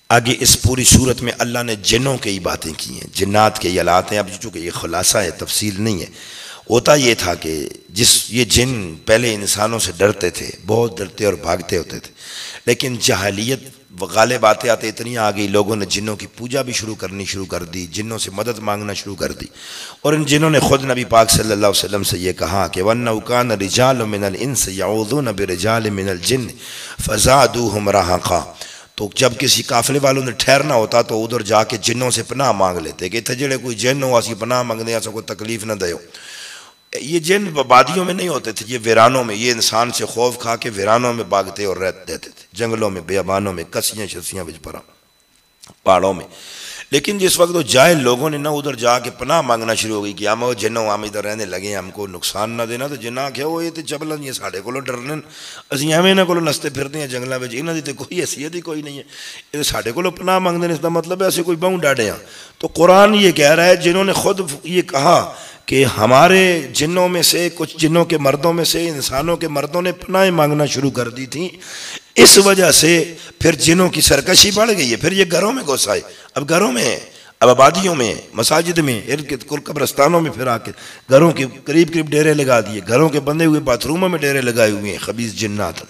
آگے اس پوری صورت میں اللہ نے جنوں کے ہی باتیں کی ہیں، جنات کے ہی آلات ہیں۔ اب چونکہ یہ خلاصہ ہے، تفصیل نہیں ہے، ہوتا یہ تھا کہ یہ جن پہلے انسانوں سے ڈرتے تھے، بہت ڈرتے اور بھاگتے ہوتے تھے، لیکن جاہلیت غالب آتے آتے اتنی آ گئی، لوگوں نے جنوں کی پوجا بھی شروع کر دی، جنوں سے مدد مانگنا شروع کر دی، اور ان جنوں نے خود نبی پاک صلی اللہ علیہ وسلم سے یہ کہا کہ وَأَنَّهُ كَانَ رِجَالٌ مِّنَ الْإِنسِ يَعُوذُونَ بِرِجَالٍ مِّنَ الْجِنِّ فَزَادُوهُمْ رَهَقًا۔ تو جب کسی قافلے والوں نے ٹھہرنا ہوتا تو ادھر جا کے جنوں سے پناہ مانگ لیتے کہ اتنے جڑے کوئی جن ہو، اسی پناہ مانگنے ایسا کوئی تکلیف نہ دیو۔ یہ جن وادیوں میں نہیں ہوتے تھے، یہ ویرانوں میں، یہ انسان سے خوف کھا کے ویرانوں میں باغتے اور رہتے تھے، جنگلوں میں، بیابانوں میں، کسیاں شسیاں بچ پڑا، پہاڑوں میں۔ لیکن جس وقت وہ جاہل لوگوں نے نہ ادھر جا کے پناہ مانگنا شروع ہو گئی کہ ہم جنوں ہم ادھر رہنے لگے، ہم کو نقصان نہ دینا، تو جنہ آخیا وہ یہ تو چبلن یہ ساڑھے کو ڈرنے، اسی ہمیں انہوں کو نستے پھرتے ہیں جنگلوں میں، انہوں کی تو کوئی حیثیت ہی کوئی نہیں ہے، یہ ساڑھے کو پناہ مانگتے ہیں، اس کا مطلب ہے ایسے کوئی بہوں ڈاڑے ہیں۔ تو قرآن یہ کہہ رہا ہے جنہوں نے خود یہ کہا کہ ہمارے جنوں میں سے، کچھ جنوں کے مردوں میں سے انسانوں کے مردوں نے پناہ مانگنا شروع کر دی تھی، اس وجہ سے پھر جنوں کی سرکشی بڑھ گئی ہے، پھر یہ گھروں میں گھس آئے، اب گھروں میں ہیں، اب آبادیوں میں، مساجد میں، قبرستانوں میں، پھر آ کے گھروں کے قریب قریب ڈیرے لگا دیے، گھروں کے بندے ہوئے باتھ روموں میں ڈیرے لگائے ہوئے ہیں خبیث جنات۔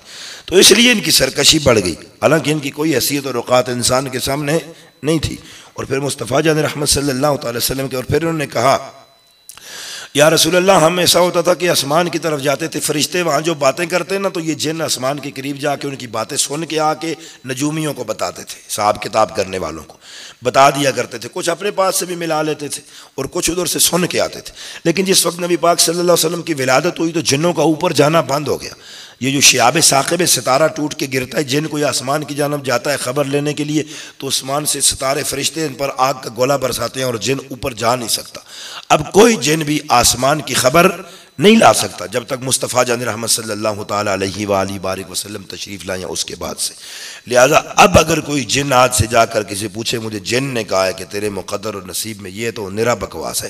تو اس لیے ان کی سرکشی بڑھ گئی، حالانکہ ان کی کوئی حیثیت اور اوقات انسان کے سامنے نہیں تھی۔ اور پھر مصطفیٰ جان رحمت صلی اللہ تعالی وسلم کے، اور پھر انہوں نے کہا یا رسول اللہ، ہم ایسا ہوتا تھا کہ آسمان کی طرف جاتے تھے، فرشتے وہاں جو باتیں کرتے نا، تو یہ جن آسمان کے قریب جا کے ان کی باتیں سن کے آ کے نجومیوں کو بتاتے تھے، صاحب کتاب کرنے والوں کو بتا دیا کرتے تھے، کچھ اپنے پاس سے بھی ملا لیتے تھے اور کچھ ادھر سے سن کے آتے تھے۔ لیکن جس وقت نبی پاک صلی اللہ علیہ وسلم کی ولادت ہوئی تو جنوں کا اوپر جانا بند ہو گیا، یہ جو شہاب ثاقب ستارہ ٹوٹ کے گرتا ہے، جن کوئی آسمان کی جانب جاتا ہے خبر لینے کے لیے تو آسمان سے ستارے فرشتے ان پر آگ کا گولا برساتے ہیں اور جن اوپر جا نہیں سکتا۔ اب کوئی جن بھی آسمان کی خبر نہیں لا سکتا جب تک مصطفیٰ جان رحمت صلی اللہ تعالیٰ علیہ وآلہ بارک وسلم تشریف لائیں اس کے بعد سے۔ لہٰذا اب اگر کوئی جن آج سے جا کر کسی پوچھے مجھے جن نے کہا ہے کہ تیرے مقدر اور نصیب میں یہ، تو نرا بکواس ہے،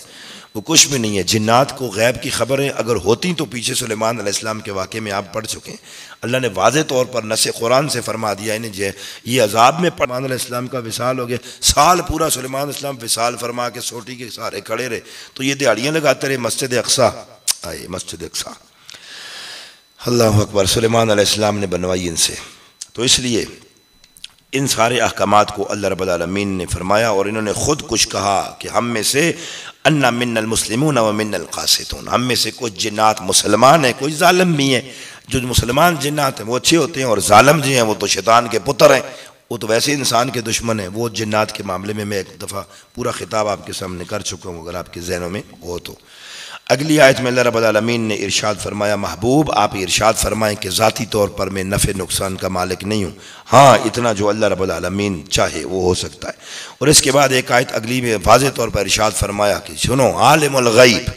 وہ کچھ بھی نہیں ہے۔ جنات کو غیب کی خبریں اگر ہوتی تو پیچھے سلیمان علیہ السلام کے واقعے میں آپ پڑھ چکے ہیں، اللہ نے واضح طور پر نص قرآن سے فرما دیا انہیں یہ عذاب میں سلیمان علیہ السلام کا وصال ہو گیا، سال پورا سلیمان علیہ السلام وصال فرما کے سوٹی کے سارے کھڑے رہے، تو یہ دیہڑیاں لگاتے رہے مسجد اقصیٰ آئے، مسجد اقصیٰ اللہ اکبر سلیمان علیہ السلام نے بنوائی ان سے۔ تو اس لیے ان سارے احکامات کو اللہ رب العالمین نے فرمایا، اور انہوں نے خود کچھ کہا کہ ہم میں سے انا من المسلمون و من القاسطون، ہم میں سے کچھ جنات مسلمان ہیں، کوئی ظالم بھی ہیں۔ جو مسلمان جنات ہیں وہ اچھے ہوتے ہیں، اور ظالم جو ہیں وہ تو شیطان کے پتر ہیں، وہ تو ویسے انسان کے دشمن ہیں۔ وہ جنات کے معاملے میں ایک دفعہ پورا خطاب آپ کے سامنے کر چکا ہوں اگر آپ کے ذہنوں میں ہو تو۔ اگلی آیت میں اللہ رب العالمین نے ارشاد فرمایا، محبوب آپ ارشاد فرمائیں کہ ذاتی طور پر میں نفع نقصان کا مالک نہیں ہوں، ہاں اتنا جو اللہ رب العالمین چاہے وہ ہو سکتا ہے۔ اور اس کے بعد ایک آیت اگلی میں واضح طور پر ارشاد فرمایا کہ سنو عالم الغیب،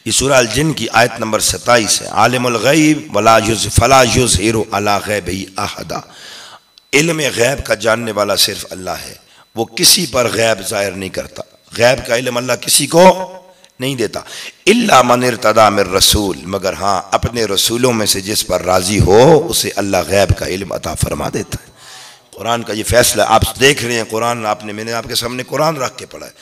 یہ سورہ الجن کی آیت نمبر 27 ہے، عالم الغیب فلا یظہر علی غیبہ احدا، علم غیب کا جاننے والا صرف اللہ ہے، وہ کسی پر غیب ظاہر نہیں کرتا، غیب کا علم اللہ کسی کو نہیں دیتا، الا من ارتضی من رسول، مگر ہاں اپنے رسولوں میں سے جس پر راضی ہو اسے اللہ غیب کا علم عطا فرما دیتا ہے۔ قرآن کا یہ فیصلہ آپ دیکھ رہے ہیں، قرآن میں نے آپ کے سامنے قرآن رکھ کے پڑھا ہے،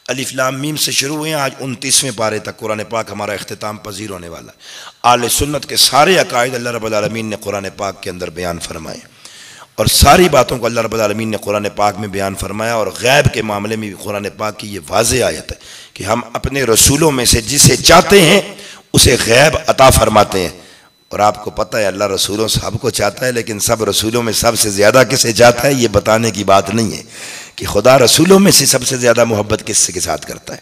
الف لام میم سے شروع ہوئے ہیں، آج 29ویں پارے تک قرآن پاک ہمارا اختتام پذیر ہونے والا ہے۔ اہل سنت کے سارے عقائد اللہ رب العالمین نے قرآن پاک کے اندر بیان فرمائے، اور ساری باتوں کو اللہ رب العالمین نے قرآن پاک میں بیان فرمایا، اور غیب کے معاملے میں بھی قرآن پاک کی یہ واضح آیت ہے کہ ہم اپنے رسولوں میں سے جسے چاہتے ہیں اسے غیب عطا فرماتے ہیں۔ اور آپ کو پتہ ہے اللہ رسولوں سب کو چاہتا ہے، لیکن سب رسولوں میں سب سے زیادہ کسے چاہتا ہے یہ بتانے کی بات نہیں ہے کہ خدا رسولوں میں سے سب سے زیادہ محبت کس کے ساتھ کرتا ہے۔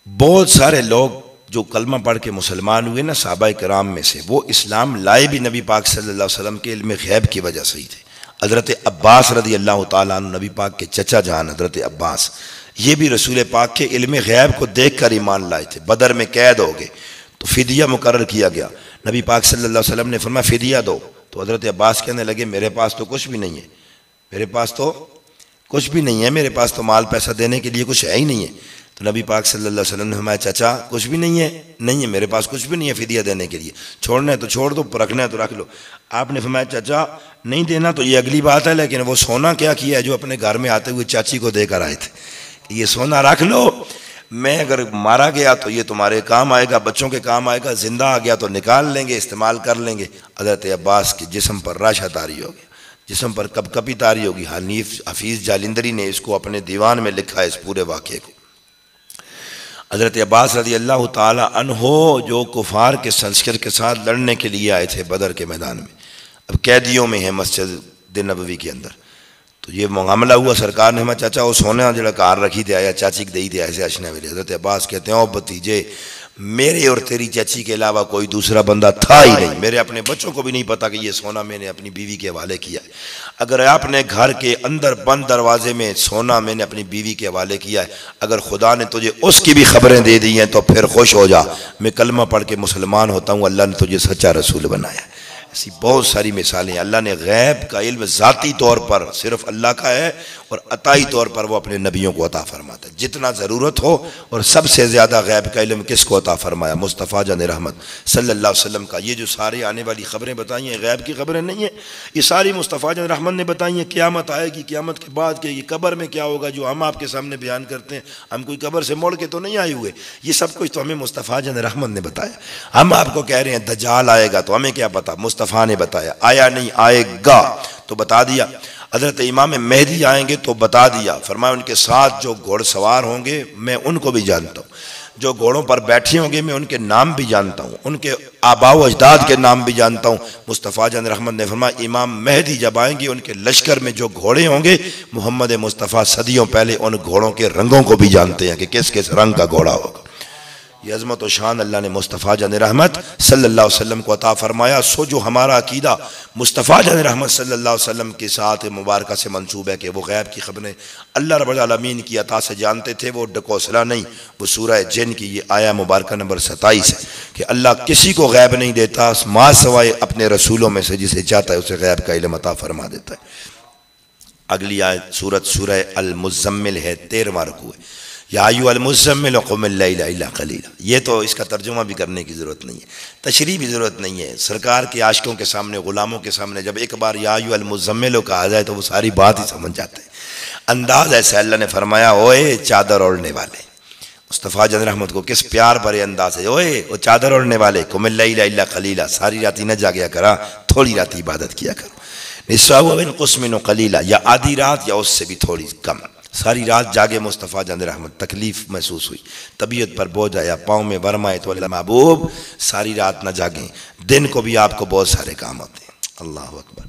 بہت سارے لوگ جو کلمہ پڑھ کے مسلمان ہوئے نا صحابہ کرام میں سے، وہ اسلام لائے بھی نبی پاک صلی اللہ علیہ وسلم کے علم غیب کی وجہ سے ہی تھے۔ حضرت عباس رضی اللہ تعالیٰ عنہ، نبی پاک کے چچا جان حضرت عباس، یہ بھی رسول پاک کے علم غیب کو دیکھ کر ایمان لائے تھے۔ بدر میں قید ہو گئے تو فدیہ مقرر کیا گیا، نبی پاک صلی اللہ علیہ وسلم نے فرمایا فدیہ دو، تو حضرت عباس کہنے لگے میرے پاس تو کچھ بھی نہیں ہے، میرے پاس تو کچھ بھی نہیں ہے، میرے پاس تو مال پیسہ دینے کے لیے کچھ ہے ہی نہیں ہے۔ تو نبی پاک صلی اللہ علیہ وسلم نے فرمایا چچا کچھ بھی نہیں ہے؟ نہیں ہے، میرے پاس کچھ بھی نہیں ہے فدیہ دینے کے لیے، چھوڑنا ہے تو چھوڑ دو، رکھنا ہے تو رکھ لو۔ آپ نے فرمایا چچا نہیں دینا تو یہ اگلی بات ہے، لیکن وہ سونا کیا کیا ہے جو اپنے گھر میں آتے ہوئے چاچی کو دے کر آئے تھے، یہ سونا رکھ لو، میں اگر مارا گیا تو یہ تمہارے کام آئے گا، بچوں کے کام آئے گا، زندہ آ گیا تو نکال لیں گے، استعمال کر لیں گے۔ حضرت عباس کے جسم پر راشہ طاری ہو گیا، جسم پر کب کبی طاری ہوگی۔ حفیظ جالندری نے اس کو اپنے دیوان میں لکھا ہے اس پورے واقعے کو۔ حضرت عباس رضی اللہ تعالی عنہ جو کفار کے سنسکر کے ساتھ لڑنے کے لیے آئے تھے بدر کے میدان میں، اب قیدیوں میں ہیں مسجد نبوی کے اندر، تو یہ معاملہ ہوا، سرکار نے ہمیں چاچا وہ سونا جڑا کار رکھی دیا یا چاچی کی دئی دیا ایسے اشنا ویلے۔ حضرت عباس کہتے ہیں او بھتیجے، میرے اور تیری چاچی کے علاوہ کوئی دوسرا بندہ تھا ہی نہیں، میرے اپنے بچوں کو بھی نہیں پتا کہ یہ سونا میں نے اپنی بیوی کے حوالے کیا ہے۔ اگر آپ نے گھر کے اندر بند دروازے میں سونا میں نے اپنی بیوی کے حوالے کیا ہے، اگر خدا نے تجھے اس کی بھی خبریں دے دی ہیں تو پھر خوش ہو جا، میں کلمہ پڑھ کے مسلمان ہوتا ہوں، اللہ نے تجھے سچا رسول بنایا ہے۔ ایسی بہت ساری مثالیں، اللہ نے غیب کا علم ذاتی طور پر صرف اللہ کا ہے، اور عطائی طور پر وہ اپنے نبیوں کو عطا فرماتا ہے جتنا ضرورت ہو۔ اور سب سے زیادہ غیب کا علم کس کو عطا فرمایا؟ مصطفیٰ جان رحمت صلی اللہ علیہ وسلم کا۔ یہ جو سارے آنے والی خبریں بتائی ہیں غیب کی خبریں نہیں ہیں، یہ ساری مصطفیٰ جان رحمت نے بتائی ہیں۔ قیامت آئے گی، قیامت کے بعد کہ یہ قبر میں کیا ہوگا جو ہم آپ کے سامنے بیان کرتے ہیں، ہم کوئی قبر سے مڑ کے تو نہیں آئے ہوئے، یہ سب کچھ تو ہمیں مصطفیٰ جان رحمت نے بتایا۔ ہم آپ کو کہہ رہے ہیں دجال آئے گا تو ہمیں کیا پتا، مصطفیٰ نے بتایا، آیا نہیں آئے گا تو بتا دیا۔ حضرت امام مہدی آئیں گے تو بتا دیا، فرمایا ان کے ساتھ جو گھوڑ سوار ہوں گے میں ان کو بھی جانتا ہوں، جو گھوڑوں پر بیٹھے ہوں گے میں ان کے نام بھی جانتا ہوں، ان کے آباء و اجداد کے نام بھی جانتا ہوں۔ مصطفیٰ جان رحمت نے فرمایا امام مہدی جب آئیں گے ان کے لشکر میں جو گھوڑے ہوں گے محمد مصطفیٰ صدیوں پہلے ان گھوڑوں کے رنگوں کو بھی جانتے ہیں کہ کس کس رنگ کا گھوڑا ہوگا۔ یہ عظمت و شان اللہ نے مصطفیٰ جان رحمت صلی اللہ علیہ وسلم کو عطا فرمایا۔ سو جو ہمارا عقیدہ مصطفیٰ جان رحمت صلی اللہ علیہ وسلم کے ساتھ مبارکہ سے منسوب ہے کہ وہ غیب کی خبریں اللہ رب العالمین کی عطا سے جانتے تھے، وہ ڈکوسلا نہیں۔ وہ سورہ جن کی یہ آیہ مبارکہ نمبر 27 ہے کہ اللہ کسی کو غیب نہیں دیتا ما سوائے اپنے رسولوں میں سے، جسے چاہتا ہے اسے غیب کا علم عطا فرما دیتا ہے۔ اگلی آیت سورہ المزمل ہے، 13واں رکوع ہے، یا ایھا المزمل قم اللیل الا قلیلا۔ یہ تو اس کا ترجمہ بھی کرنے کی ضرورت نہیں ہے، تشریح بھی ضرورت نہیں ہے۔ سرکار کے عاشقوں کے سامنے، غلاموں کے سامنے جب ایک بار یا ایھا المزمل کہا جائے تو وہ ساری بات ہی سمجھ جاتے ہیں۔ انداز ایسا اللہ نے فرمایا، اوئے چادر اوڑھنے والے، مصطفیٰ جان رحمت کو کس پیار بھرے انداز ہے، اوئے وہ چادر اوڑھنے والے، قم اللیل الا قلیلا، ساری رات نہ جاگیا کرا، تھوڑی رات عبادت کیا کرو، نصفہ انقص منہ قلیلا، یا آدھی رات یا اس سے بھی تھوڑی کم۔ ساری رات جاگے مصطفیٰ جان رحمت، تکلیف محسوس ہوئی، طبیعت پر بوجھ آیا، پاؤں میں ورم آئے تو اللہ محبوب ساری رات نہ جاگیں، دن کو بھی آپ کو بہت سارے کام ہوتے ہیں۔ اللہ اکبر،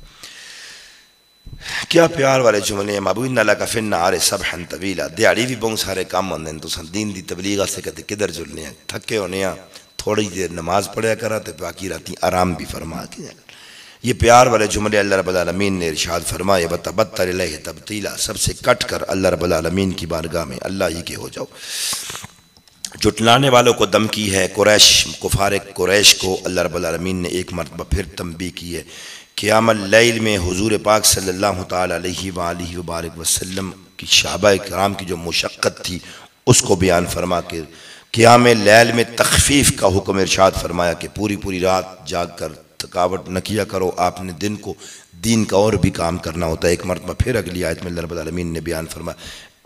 کیا پیار والے جملے ہیں۔ محبوب ان لک فی النہار سبحا طویلا، دیہڑی بھی بہت سارے کام ہوندے ہیں، تو دین دی تبلیغ سے کہتے کدھر جلنے ہیں، تھکے ہونے ہیں، تھوڑی دیر نماز پڑھیا کرا تو باقی راتی آرام بھی فرما کیا کرا۔ یہ پیار والے جملے اللہ رب العالمین نے ارشاد فرمائے، وَتَبَتَّلِ إِلَيْهِ تَبْتِيلًا، سب سے کٹ کر اللہ رب العالمین کی بارگاہ میں اللہ ہی کے ہو جاؤ۔ جھٹلانے والوں کو دھمکی ہے، کفار قریش کو اللہ رب العالمین نے ایک مرتبہ پھر تنبیہ کی ہے۔ قیام اللیل میں حضور پاک صلی اللہ تعالی علیہ وآلہ وبارک وسلم کی صحابہ کرام کی جو مشقت تھی اس کو بیان فرما کے قیام لیل میں تخفیف کا حکم ارشاد فرمایا کہ پوری رات جاگ کر تھکاوٹ نہ کیا کرو، آپ نے دن کو دین کا اور بھی کام کرنا ہوتا ہے۔ ایک مرتبہ پھر اگلی آیت میں اللہ رب العالمین نے بیان فرمایا،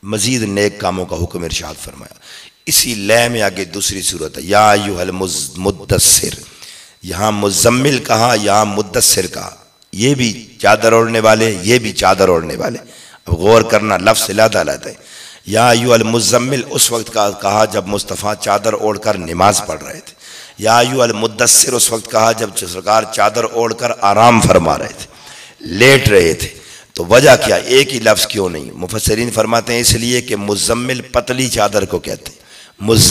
مزید نیک کاموں کا حکم ارشاد فرمایا۔ اسی لے میں آگے دوسری صورت ہے، یا ایھا المدثر، یہاں مزمل کہا، یہاں مدثر کہا، یہ بھی چادر اوڑھنے والے، یہ بھی چادر اوڑھنے والے۔ اب غور کرنا، لفظ علیحدہ ہے۔ یا ایھا المزمل اس وقت کا کہا جب مصطفیٰ چادر اوڑھ کر نماز پڑھ رہے تھے، یا ایھا المدثر اس وقت کہا جب سرکار چادر اوڑھ کر آرام فرما رہے تھے، لیٹ رہے تھے۔ تو وجہ کیا، ایک ہی لفظ کیوں نہیں؟ مفسرین فرماتے ہیں اس لیے کہ مزمل پتلی چادر کو کہتے ہیں،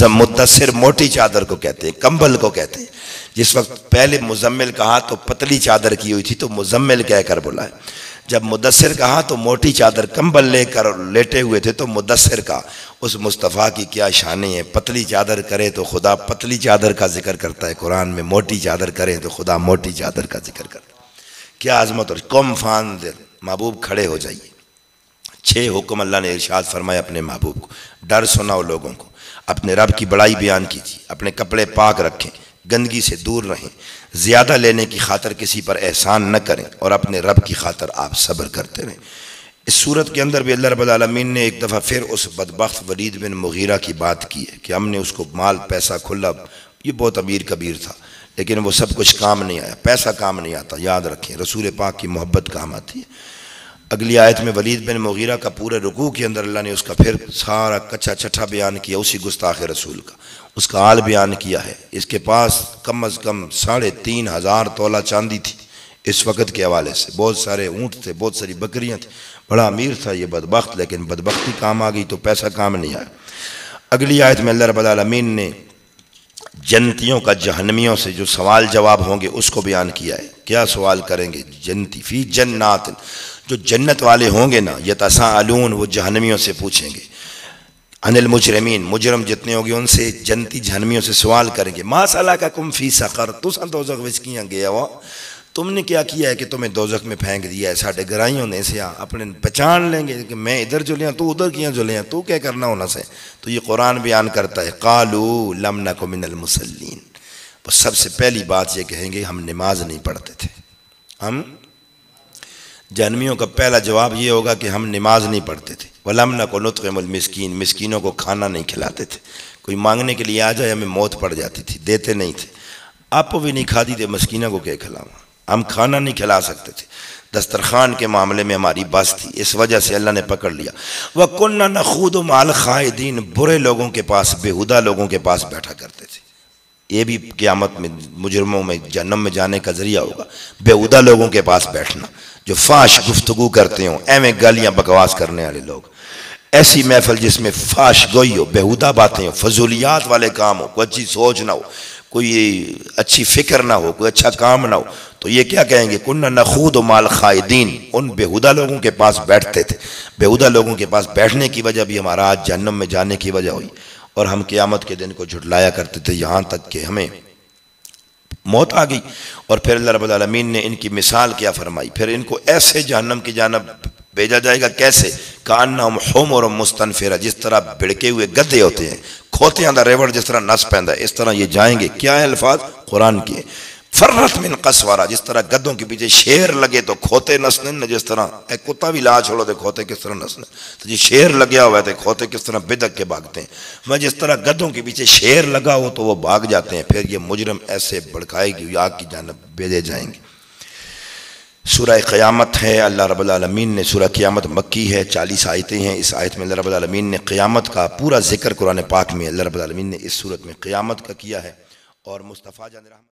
مدثر موٹی چادر کو کہتے ہیں، کمبل کو کہتے ہیں۔ جس وقت پہلے مزمل کہا تو پتلی چادر کی ہوئی تھی تو مزمل کہہ کر بلائے، جب مدثر کہا تو موٹی چادر کمبل لے کر لیٹے ہوئے تھے تو مدثر کا۔ اس مصطفیٰ کی کیا شانیں ہیں، پتلی چادر کرے تو خدا پتلی چادر کا ذکر کرتا ہے قرآن میں، موٹی چادر کرے تو خدا موٹی چادر کا ذکر کرتا ہے۔ کیا عظمت! اور قم فانذر، محبوب کھڑے ہو جائیے۔ 6 حکم اللہ نے ارشاد فرمایا اپنے محبوب کو، ڈر سناؤ لوگوں کو، اپنے رب کی بڑائی بیان کیجیے، اپنے کپڑے پاک رکھیں، گندگی سے دور رہیں، زیادہ لینے کی خاطر کسی پر احسان نہ کریں، اور اپنے رب کی خاطر آپ صبر کرتے رہیں۔ اس صورت کے اندر بھی اللہ رب العالمین نے ایک دفعہ پھر اس بدبخت ولید بن مغیرہ کی بات کی ہے کہ ہم نے اس کو مال پیسہ کھلا، یہ بہت امیر کبیر تھا لیکن وہ سب کچھ کام نہیں آیا، پیسہ کام نہیں آتا، یاد رکھیں رسول پاک کی محبت کام آتی ہے۔ اگلی آیت میں ولید بن مغیرہ کا پورے رکوع کے اندر اللہ نے اس کا پھر سارا کچا چٹھا بیان کیا، اسی گستاخ رسول کا، اس کا حال بیان کیا ہے۔ اس کے پاس کم از کم 3500 تولہ چاندی تھی اس وقت کے حوالے سے، بہت سارے اونٹ تھے، بہت ساری بکریاں تھیں، بڑا امیر تھا یہ بدبخت، لیکن بدبختی کام آ گئی تو پیسہ کام نہیں آیا۔ اگلی آیت میں اللہ رب العالمین نے جنتیوں کا جہنمیوں سے جو سوال جواب ہوں گے اس کو بیان کیا ہے۔ کیا سوال کریں گے جنتی؟ فی جنات، جو جنت والے ہوں گے نا، یتساءلون، وہ جہنمیوں سے پوچھیں گے، عن المجرمین، مجرم جتنے ہوں گے ان سے جنتی جہنمیوں سے سوال کریں گے، ما سلککم فی سقر، تساں دوزخ وچ کیاں گیا ہو، تم نے کیا کیا ہے کہ تمہیں دوزخ میں پھینک دیا ہے؟ ساڈے گرائیوں نے سے اپنے پہچان لیں گے کہ میں ادھر جلیاں تو ادھر کیاں جلیاں، تو کیا کرنا ہونا سے؟ تو یہ قرآن بیان کرتا ہے، قالوا لم نک من المصلین، وہ سب سے پہلی بات یہ کہیں گے ہم نماز نہیں پڑھتے تھے۔ ہم جہنمیوں کا پہلا جواب یہ ہوگا کہ ہم نماز نہیں پڑھتے تھے، وَلَمْ نَكُ نُطْعِمُ الْمِسْكِينَ، مسکینوں کو کھانا نہیں کھلاتے تھے، کوئی مانگنے کے لیے آ جائے ہمیں موت پڑ جاتی تھی، دیتے نہیں تھے، آپ بھی نہیں کھاتی تھے، مسکینوں کو کیا کھلاؤں، ہم کھانا نہیں کھلا سکتے تھے، دسترخوان کے معاملے میں ہماری بس تھی، اس وجہ سے اللہ نے پکڑ لیا۔ وَكُنَّا نَخُوضُ مَعَ الْخَائِضِينَ، برے لوگوں کے پاس، بےہودہ لوگوں کے پاس بیٹھا کرتے تھے۔ یہ بھی قیامت میں مجرموں میں جہنم میں جانے کا ذریعہ ہوگا، بےہودہ لوگوں کے پاس بیٹھنا، جو فاش گفتگو کرتے ہوں، ایویں گالیاں بکواس کرنے والے لوگ، ایسی محفل جس میں فاش گوئی ہو، بیہودہ باتیں ہو، فضولیات والے کام ہو، کوئی اچھی سوچ نہ ہو، کوئی اچھی فکر نہ ہو، کوئی اچھا کام نہ ہو، تو یہ کیا کہیں گے؟ کننا نخوض مع الخائضین، ان بیہودہ لوگوں کے پاس بیٹھتے تھے، بیہودہ لوگوں کے پاس بیٹھنے کی وجہ بھی ہمارا آج جہنم میں جانے کی وجہ ہوئی، اور ہم قیامت کے دن کو جھٹلایا کرتے تھے، یہاں تک کہ ہمیں موت آ گئی۔ اور پھر اللہ رب العالمین نے ان کی مثال کیا فرمائی، پھر ان کو ایسے جہنم کی جانب بھیجا جائے گا، کیسے؟ کانہم حمر مستنفرہ، جس طرح بڑکے ہوئے گدھے ہوتے ہیں، کھوتیاں دا ریوڑ جس طرح نس پیندا ہے، اس طرح یہ جائیں گے۔ کیا ہے الفاظ؟ قرآن کے۔ فرت من قسورہ، جس طرح گدھوں کے پیچھے شیر لگے تو کھوتے نسنے نہ، جس طرح ایک کتا بھی لا چھوڑو تو کھوتے کس طرح نسنے، تو جی شیر لگیا ہوا ہے تو کھوتے کس طرح بدک کے بھاگتے ہیں، میں جس طرح گدھوں کے پیچھے شیر لگا ہو تو وہ بھاگ جاتے ہیں، پھر یہ مجرم ایسے بڑکائے گی، آگ کی جانب بھیجے جائیں گے۔ سورہ قیامت ہے، اللہ رب العالمین نے سورہ قیامت مکی ہے، 40 آیتیں ہیں، اس آیت میں اللہ رب العالمین نے قیامت کا پورا ذکر قرآن پاک میں اللہ رب العالمین نے اس سورت میں قیامت کا کیا ہے، اور مصطفیٰ جان رحمت